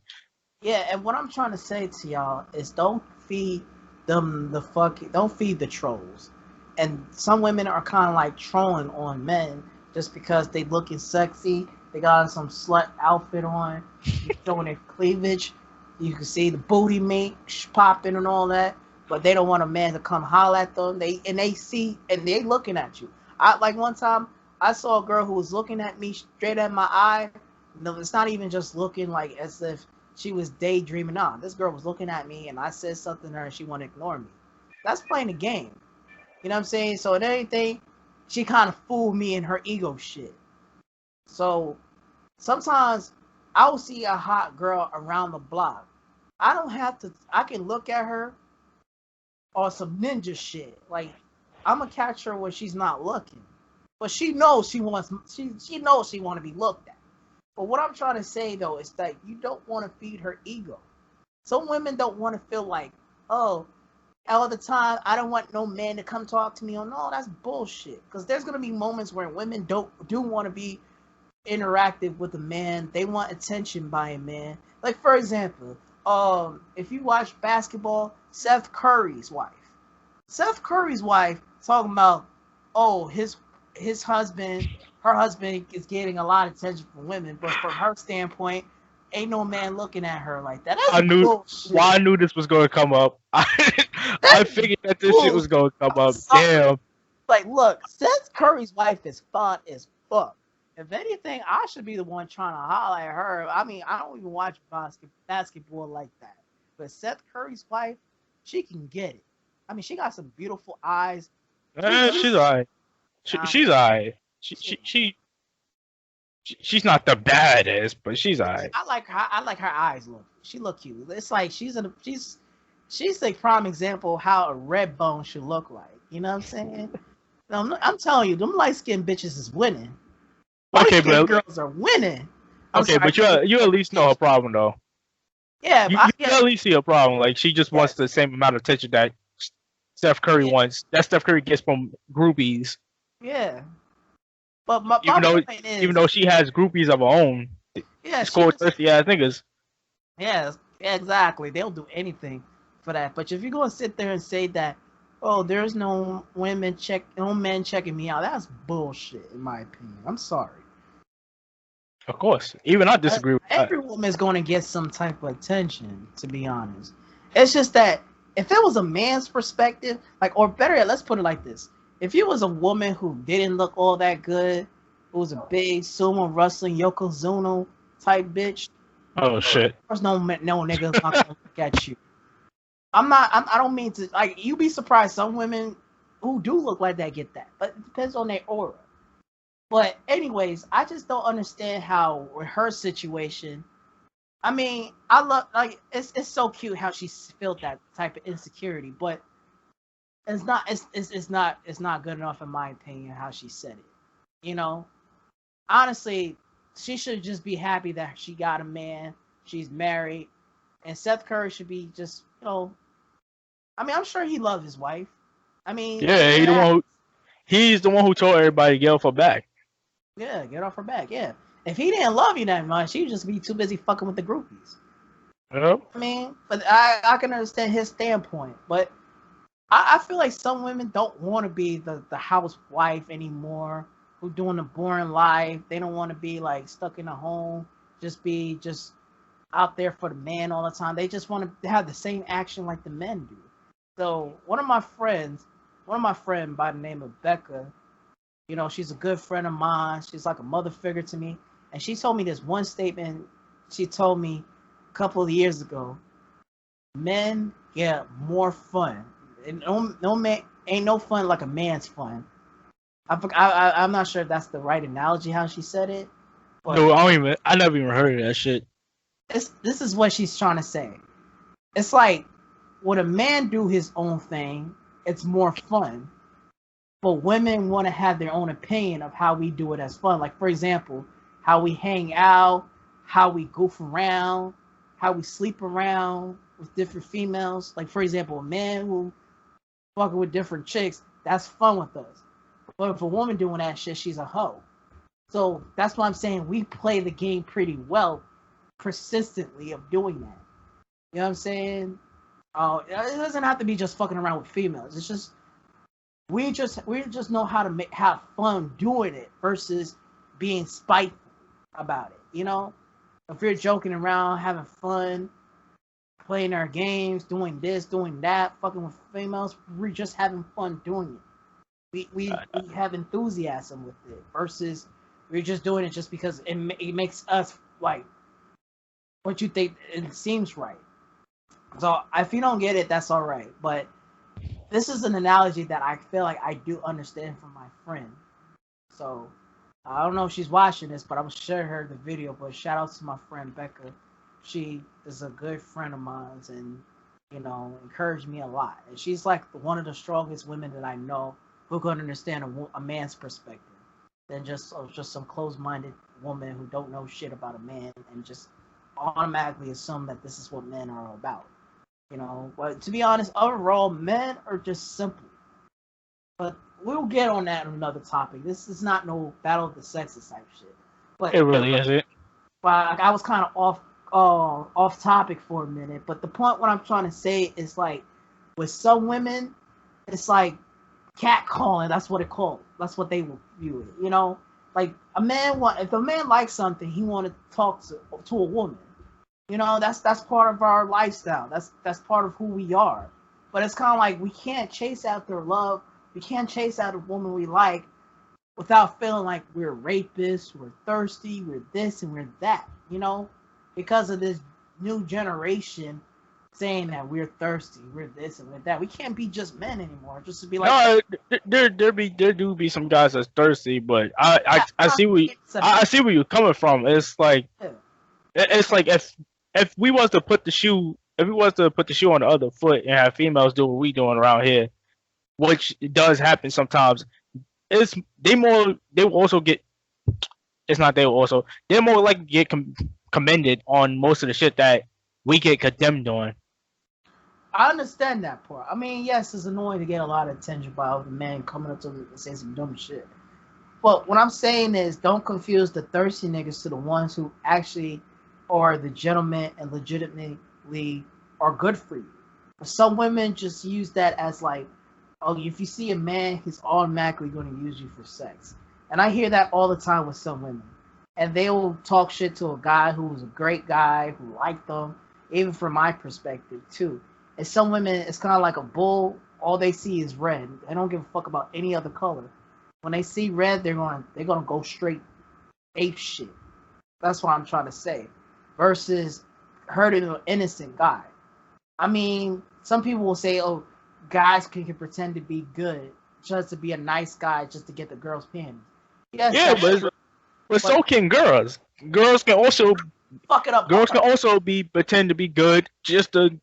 yeah. And what I'm trying to say to y'all is don't feed them the fucking. Don't feed the trolls. And some women are kind of like trolling on men just because they looking sexy. They got some slut outfit on, showing their cleavage. You can see the booty meat popping and all that, but they don't want a man to come holler at them. They looking at you. I like one time I saw a girl who was looking at me straight at my eye. No, it's not even just looking like as if she was daydreaming. On. This girl was looking at me, and I said something to her, and she wanted to ignore me. That's playing the game. You know what I'm saying? So in anything, she kind of fooled me in her ego shit. So sometimes I'll see a hot girl around the block. I don't have to. I can look at her on some ninja shit. Like I'm gonna catch her when she's not looking, but she knows she wants. She knows she want to be looked at. But what I'm trying to say though is that you don't want to feed her ego. Some women don't want to feel like, oh, all the time. I don't want no man to come talk to me. Oh no, that's bullshit. Because there's gonna be moments where women do want to be interactive with a man. They want attention by a man. Like for example, if you watch basketball, Seth Curry's wife talking about, oh, his husband, her husband is getting a lot of attention from women, but from her standpoint, ain't no man looking at her like that. I That's knew bullshit. why I knew this was going to come up. I That's figured that this shit was bullshit. going to come I'm up. sorry. Damn. Like, look, Seth Curry's wife is fun as fuck. If anything, I should be the one trying to holler at her. I mean, I don't even watch basketball like that. But Seth Curry's wife, she can get it. I mean, she got some beautiful eyes. She She's just, alright. nah, She's alright. she, She's not the baddest, but she's alright. I like her. I like her eyes look. She look cute. It's like she's a prime example of how a red bone should look like. You know what I'm saying? I'm telling you, them light skinned bitches is winning. Light Okay, skinned but girls are winning. I'm okay, sorry. but you at least know her problem though. Yeah, but You yeah, can at least see a problem. Like she just wants yes, the same amount of attention that Steph Curry yeah, wants. That Steph Curry gets from groupies. yeah. But my Even though point even is, though she has groupies of her own, yeah, she scored just, thirsty ass niggas. yeah, exactly. They'll do anything for that. But if you're gonna sit there and say that, oh, there's no men checking me out, that's bullshit in my opinion. I'm sorry. Of course, even I disagree with that. Every woman is going to get some type of attention, to be honest. It's just that if it was a man's perspective, like, or better yet, let's put it like this: if you was a woman who didn't look all that good, who was a big sumo wrestling yokozuna type bitch, Oh shit. there's no niggas not gonna look at you. I don't mean to, like, you be surprised some women who do look like that get that, but it depends on their aura. But anyways, I just don't understand how with her situation. I mean, I love, like, it's so cute how she felt that type of insecurity, but it's not good enough in my opinion how she said it. You know, honestly, she should just be happy that she got a man, she's married, and Seth Curry should be just, I mean, I'm sure he loved his wife. I mean, Yeah, it happened. he's the one who told everybody to get off her back. Yeah, get off her back. Yeah, if he didn't love you that much, he'd just be too busy fucking with the groupies. You know? I mean, but I can understand his standpoint, but I feel like some women don't want to be the housewife anymore, who doing the boring life. They don't want to be like stuck in a home, just out there for the man all the time. They just want to have the same action like the men do. So one of my friend by the name of Becca, she's a good friend of mine. She's like a mother figure to me, and she told me this one statement. She told me a couple of years ago, men get more fun. And no man ain't no fun like a man's fun. I'm not sure if that's the right analogy how she said it, but No, I never even heard of that shit. this is what she's trying to say. It's like when a man do his own thing, it's more fun. But women want to have their own opinion of how we do it as fun. Like for example, how we hang out, how we goof around, how we sleep around with different females. Like for example, a man who fucking with different chicks, that's fun with us. But if a woman doing that shit, she's a hoe. So that's why I'm saying we play the game pretty well, persistently of doing that. You know what I'm saying? It doesn't have to be just fucking around with females. It's just we just know how to have fun doing it versus being spiteful about it. If you're joking around, having fun, playing our games, doing this, doing that, fucking with females, we're just having fun doing it. We have enthusiasm with it versus we're just doing it just because it makes us like what you think it seems right. So if you don't get it, that's all right. But this is an analogy that I feel like I do understand from my friend. So I don't know if she's watching this, but I'm gonna share her the video. But shout out to my friend Becca. She is a good friend of mine, and encouraged me a lot. And she's like one of the strongest women that I know who can understand a man's perspective than just some closed-minded woman who don't know shit about a man and just automatically assume that this is what men are about. You know, but to be honest, overall, men are just simple. But we'll get on that on another topic. This is not no battle of the sexes type shit. But It really isn't. I was kind of off topic for a minute. But the point what I'm trying to say is like with some women, it's like catcalling. That's what it called. That's what they will view it. You know, like if a man likes something, he want to talk to a woman. You know, that's part of our lifestyle. That's part of who we are. But it's kind of like we can't chase after love. We can't chase out a woman we like without feeling like we're rapists, we're thirsty, we're this and we're that. You know, because of this new generation saying that we're thirsty, we're this and we're that. We can't be just men anymore. Just to be like, No, there do be some guys that's thirsty, but I see I see where you're coming from. It's like if we was to put the shoe on the other foot and have females do what we doing around here, which does happen sometimes, it's they will also get it's not they will also they're more likely to get commended on most of the shit that we get condemned on. I understand that part. I mean, yes, it's annoying to get a lot of attention by other men coming up to me and saying some dumb shit. But what I'm saying is, don't confuse the thirsty niggas to the ones who actually are the gentlemen and legitimately are good for you. Some women just use that as like, oh, if you see a man, he's automatically going to use you for sex. And I hear that all the time with some women. And they will talk shit to a guy who was a great guy, who liked them, even from my perspective, too. And some women, it's kind of like a bull. All they see is red. They don't give a fuck about any other color. When they see red, they're gonna go straight ape shit. That's what I'm trying to say. Versus hurting an innocent guy. I mean, some people will say, oh, guys can pretend to be good just to be a nice guy, just to get the girl's panties. Yes, yeah, but so can girls. Girls can also fuck it up. Girls can also pretend to be good just to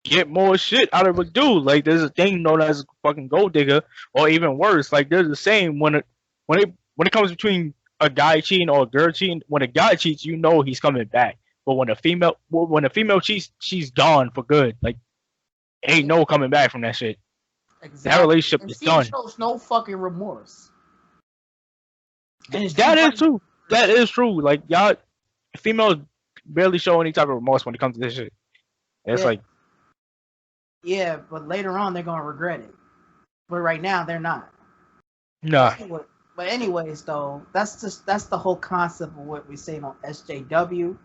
get more shit out of a dude. Like there's a thing known as fucking gold digger, or even worse. Like there's the same when it comes between a guy cheating or a girl cheating. When a guy cheats, you know he's coming back. But when a female cheats, she's gone for good. Like ain't no coming back from that shit. Exactly. That relationship is done. She shows no fucking remorse. That is true. That is true. Like y'all, females barely show any type of remorse when it comes to this shit. It's like. Yeah, but later on they're gonna regret it. But right now they're not. Nah. But anyways, though, that's the whole concept of what we're saying on SJW.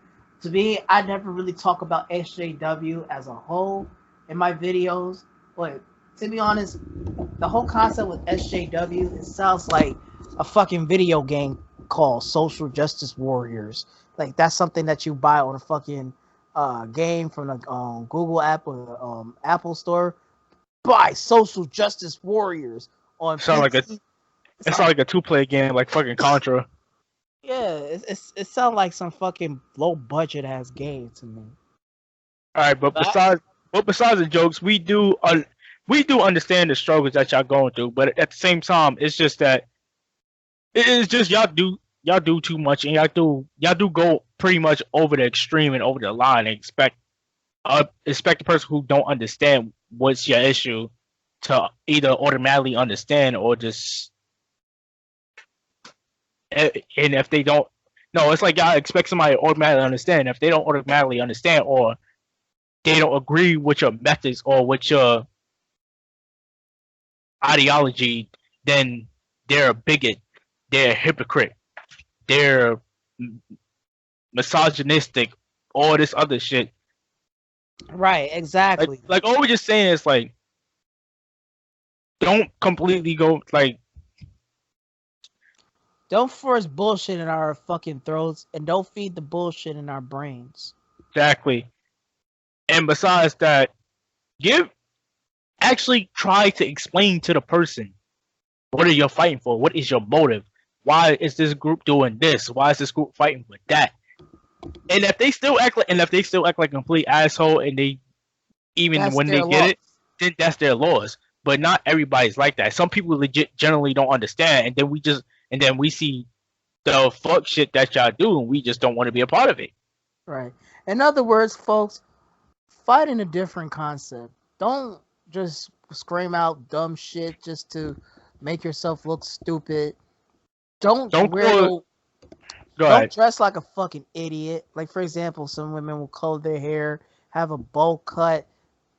To me, I never really talk about SJW as a whole in my videos. But to be honest, the whole concept with SJW, it sounds like a fucking video game called Social Justice Warriors. Like that's something that you buy on a fucking game from the Google app or the Apple store. Buy Social Justice Warriors on PC. It's like a 2-player game like fucking Contra. Yeah, it sounds like some fucking low budget ass game to me. All right, but besides the jokes, we do understand the struggles that y'all going through, but at the same time, it's just that it's just y'all do too much, and y'all do go pretty much over the extreme and over the line, and expect the person who don't understand what's your issue to either automatically understand or just. And if they don't, no, it's like y'all expect somebody to automatically understand. If they don't automatically understand or they don't agree with your methods or with your ideology, then they're a bigot, they're a hypocrite, they're misogynistic, all this other shit. Right, exactly. Like all we're just saying is like, don't completely go like. Don't force bullshit in our fucking throats, and don't feed the bullshit in our brains. Exactly. And besides that, actually try to explain to the person, what are you fighting for? What is your motive? Why is this group doing this? Why is this group fighting with that? And if they still act like a complete asshole, and they when they get it, then that's their laws. But not everybody's like that. Some people legit generally don't understand, and then we see the fuck shit that y'all do, and we just don't want to be a part of it. Right. In other words, folks, fight in a different concept. Don't just scream out dumb shit just to make yourself look stupid. Don't Don't wear call it. no. Go Don't ahead. dress like a fucking idiot. Like for example, some women will color their hair, have a bowl cut,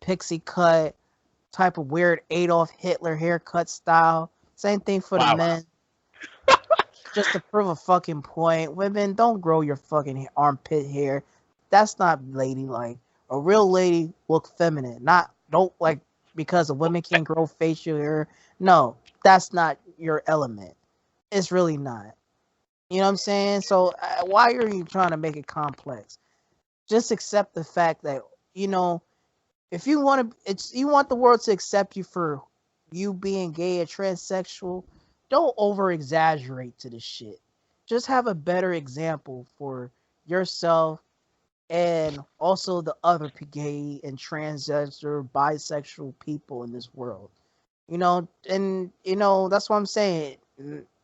pixie cut, type of weird Adolf Hitler haircut style. Same thing for the Wow. men. Just to prove a fucking point, women don't grow your fucking armpit hair. That's not ladylike. A real lady look feminine. Not don't like because a women can't grow facial hair. No, that's not your element. It's really not. You know what I'm saying? So why are you trying to make it complex? Just accept the fact that if you want to, it's you want the world to accept you for you being gay or transsexual. Don't over exaggerate to the shit. Just have a better example for yourself and also the other gay and transgender, bisexual people in this world. And that's what I'm saying.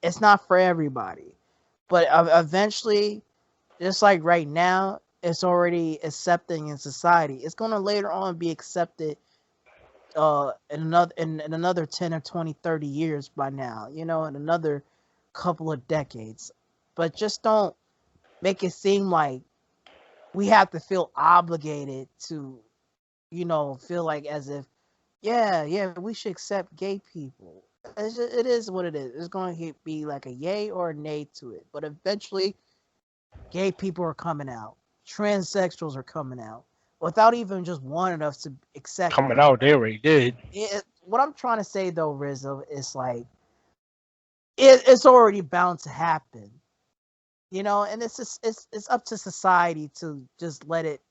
It's not for everybody, but eventually, just like right now, it's already accepting in society. It's gonna later on be accepted in another 10 or 20, 30 years by now, in another couple of decades. But just don't make it seem like we have to feel obligated to, feel like as if, yeah, we should accept gay people. It is what it is. It's going to be like a yay or a nay to it. But eventually, gay people are coming out. Transsexuals are coming out without even just wanting us to accept Coming it. out, they already did. What I'm trying to say though, Rizzo, is like it's already bound to happen, and it's up to society to just let it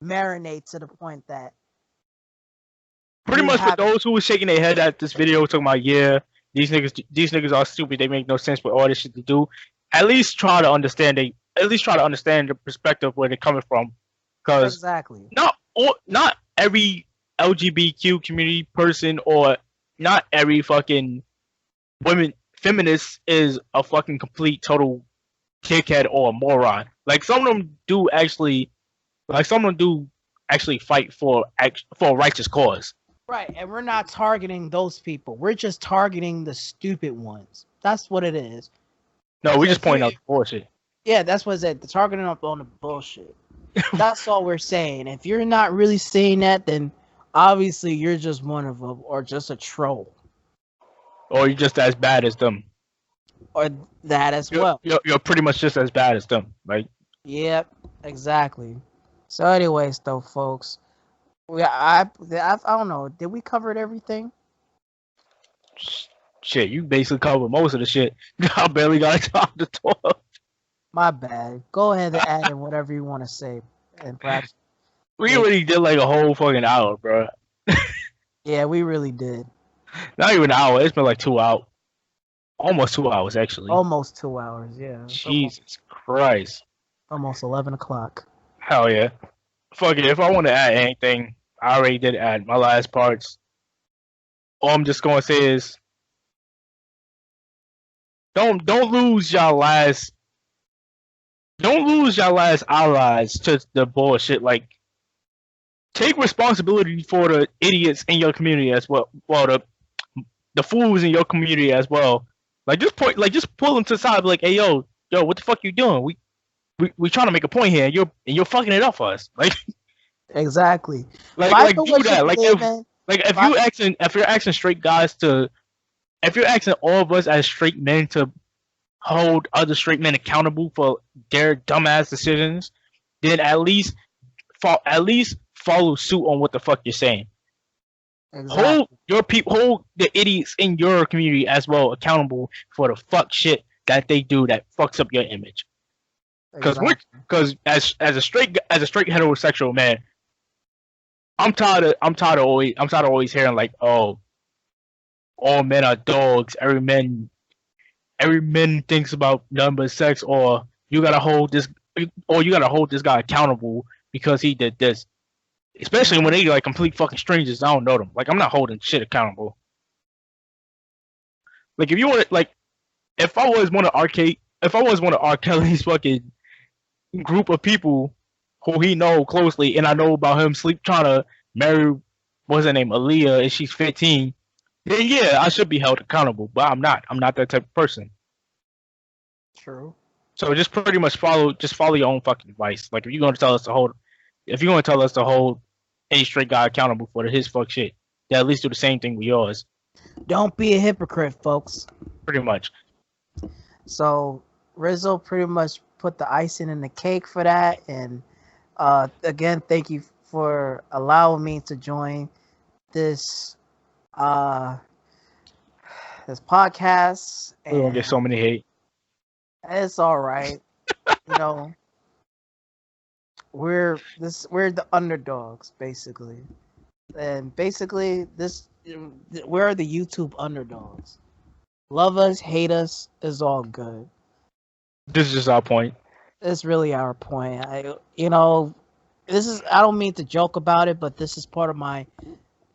marinate to the point that Pretty we much for have. those who were shaking their head at this video talking about, yeah, these niggas are stupid, they make no sense with all this shit to do. At least try to understand the perspective where they're coming from. Because Exactly. not every LGBTQ community person or not every fucking women feminist is a fucking complete total dickhead or a moron. Like some of them do actually fight for a righteous cause. Right, and we're not targeting those people. We're just targeting the stupid ones. That's what it is. No, we So just if you, point out the bullshit. yeah, that's what it. The targeting up on the bullshit. That's all we're saying. If you're not really saying that, then obviously you're just one of them, or just a troll, Or you're just as bad as them. or that as You're, well. you're, you're pretty much just as bad as them. Like, Yep, exactly. So, anyways, though, folks, I don't know. Did we cover everything? shit, you basically cover most of the shit. I barely got time to talk. My bad. Go ahead and add in whatever you want to say, and perhaps. We already did like a whole fucking hour, bro. Yeah, we really did. Not even an hour. It's been like 2 hours. Almost 2 hours, actually. Almost 2 hours. Yeah. Jesus Christ. Almost 11 o'clock. Hell yeah. Fuck it. If I want to add anything, I already did add my last parts. All I'm just gonna say is don't lose y'all last allies to the bullshit. Like take responsibility for the idiots in your community as well. Well, the fools in your community as well. Like just pull them to the side. Be like, hey yo, what the fuck you doing? We trying to make a point here. And you're fucking it up for us. Like Exactly. like do What you that. believe in. If you're asking straight guys to if you're asking all of us as straight men to hold other straight men accountable for their dumbass decisions, then at least follow suit on what the fuck you're saying. Exactly. Hold the idiots in your community as well accountable for the fuck shit that they do that fucks up your image. Because as a straight heterosexual man, I'm tired of always hearing like, oh, all men are dogs. Every man thinks about nothing but sex, or you gotta hold this guy accountable because he did this. Especially when they like complete fucking strangers. I don't know them. Like I'm not holding shit accountable. Like if you want to, like, if I was one of R. Kelly's fucking group of people who he know closely, and I know about him trying to marry, what's her name, Aaliyah, and she's 15, then yeah, I should be held accountable. But I'm not. I'm not that type of person. True. So just pretty much follow your own fucking advice. Like if you're gonna tell us to hold any straight guy accountable for his fuck shit, then at least do the same thing with yours. Don't be a hypocrite, folks. Pretty much. So Rizzo pretty much put the icing in the cake for that, and again, thank you for allowing me to join this this podcast. We don't get so many hate. It's all right. You know, we're the underdogs basically, and basically we're the YouTube underdogs. Love us, hate us, is all good. This is just our point. It's really our point. I don't mean to joke about it, but this is part of my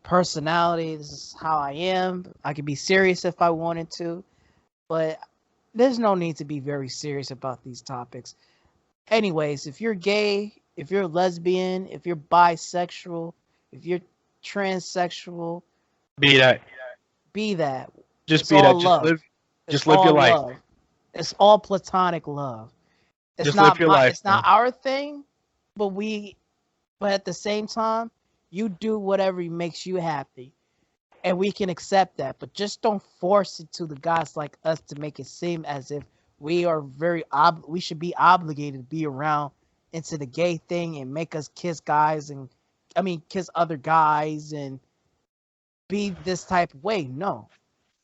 personality. This is how I am. I could be serious if I wanted to, but there's no need to be very serious about these topics. Anyways, if you're gay, if you're lesbian, if you're bisexual, if you're transsexual, be that. Just be that. Just live your life. Love. It's all platonic love. It's just not live your life. It's not our thing, but at the same time, you do whatever makes you happy, and we can accept that. But just don't force it to the guys like us to make it seem as if we are we should be obligated to be around into the gay thing and make us kiss other guys and be this type of way. No.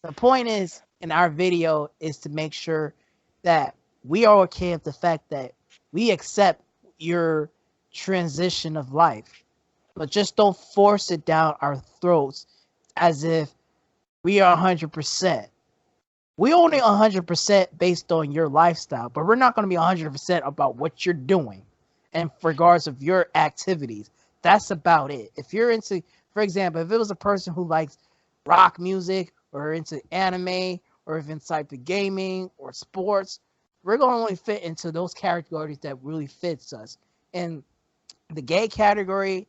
The point is, in our video, is to make sure that we are okay with the fact that we accept your transition of life, but just don't force it down our throats as if we are 100%. We only 100% based on your lifestyle, but we're not going to be 100% about what you're doing in regards of your activities. That's about it. If you're into, for example, if it was a person who likes rock music or into anime or even type of gaming or sports, we're going to only fit into those categories that really fits us. And the gay category,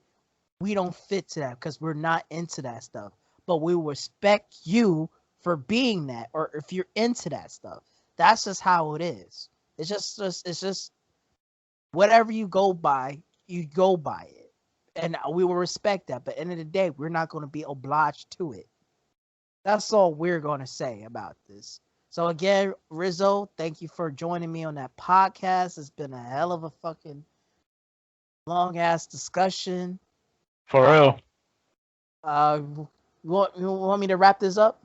we don't fit to that because we're not into that stuff. But we respect you for being that, or if you're into that stuff. That's just how it is. It's just whatever you go by it. And we will respect that. But at the end of the day, we're not going to be obliged to it. That's all we're going to say about this. So again, Rizzo, thank you for joining me on that podcast. It's been a hell of a fucking long ass discussion. For real. You want me to wrap this up?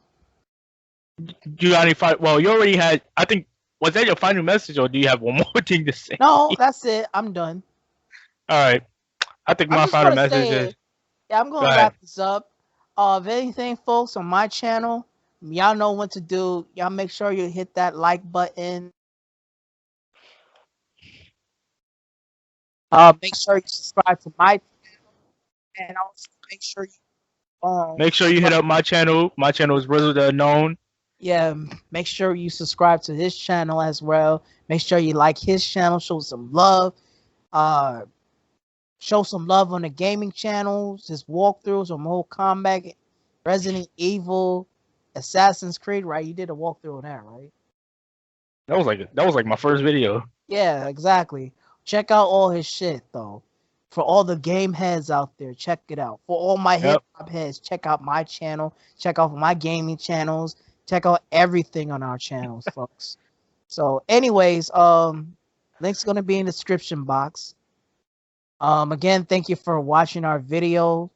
You got any well, you already had, I think, was that your final message, or do you have one more thing to say? No, that's it. I'm done. All right. I think my final message is... Yeah, I'm going to wrap this up. If anything, folks, on my channel, y'all know what to do. Y'all make sure you hit that like button. Make sure you subscribe to my channel, and also make sure you hit up my channel. My channel is Rizzo the Unknown. Yeah, make sure you subscribe to his channel as well. Make sure you like his channel. Show some love. Show some love on the gaming channels, his walkthroughs on Mortal Kombat, Resident Evil, Assassin's Creed, right? You did a walkthrough on that, right? That was like my first video. Yeah, exactly. Check out all his shit though. For all the game heads out there, check it out. For all my hip hop heads, check out my channel. Check out my gaming channels. Check out everything on our channels, folks. So, anyways, link's gonna be in the description box. Again, thank you for watching our video.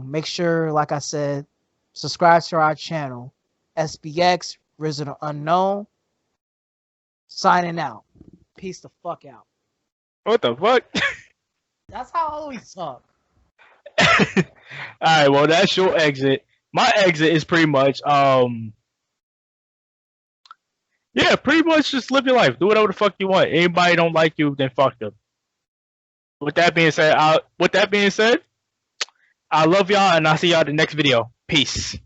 Make sure, like I said, subscribe to our channel. SBX, Resident Unknown. Signing out. Peace the fuck out. What the fuck? That's how I always talk. Alright, well, that's your exit. My exit is pretty much, yeah, pretty much just live your life. Do whatever the fuck you want. Anybody don't like you, then fuck them. With that being said, I love y'all, and I'll see y'all in the next video. Peace.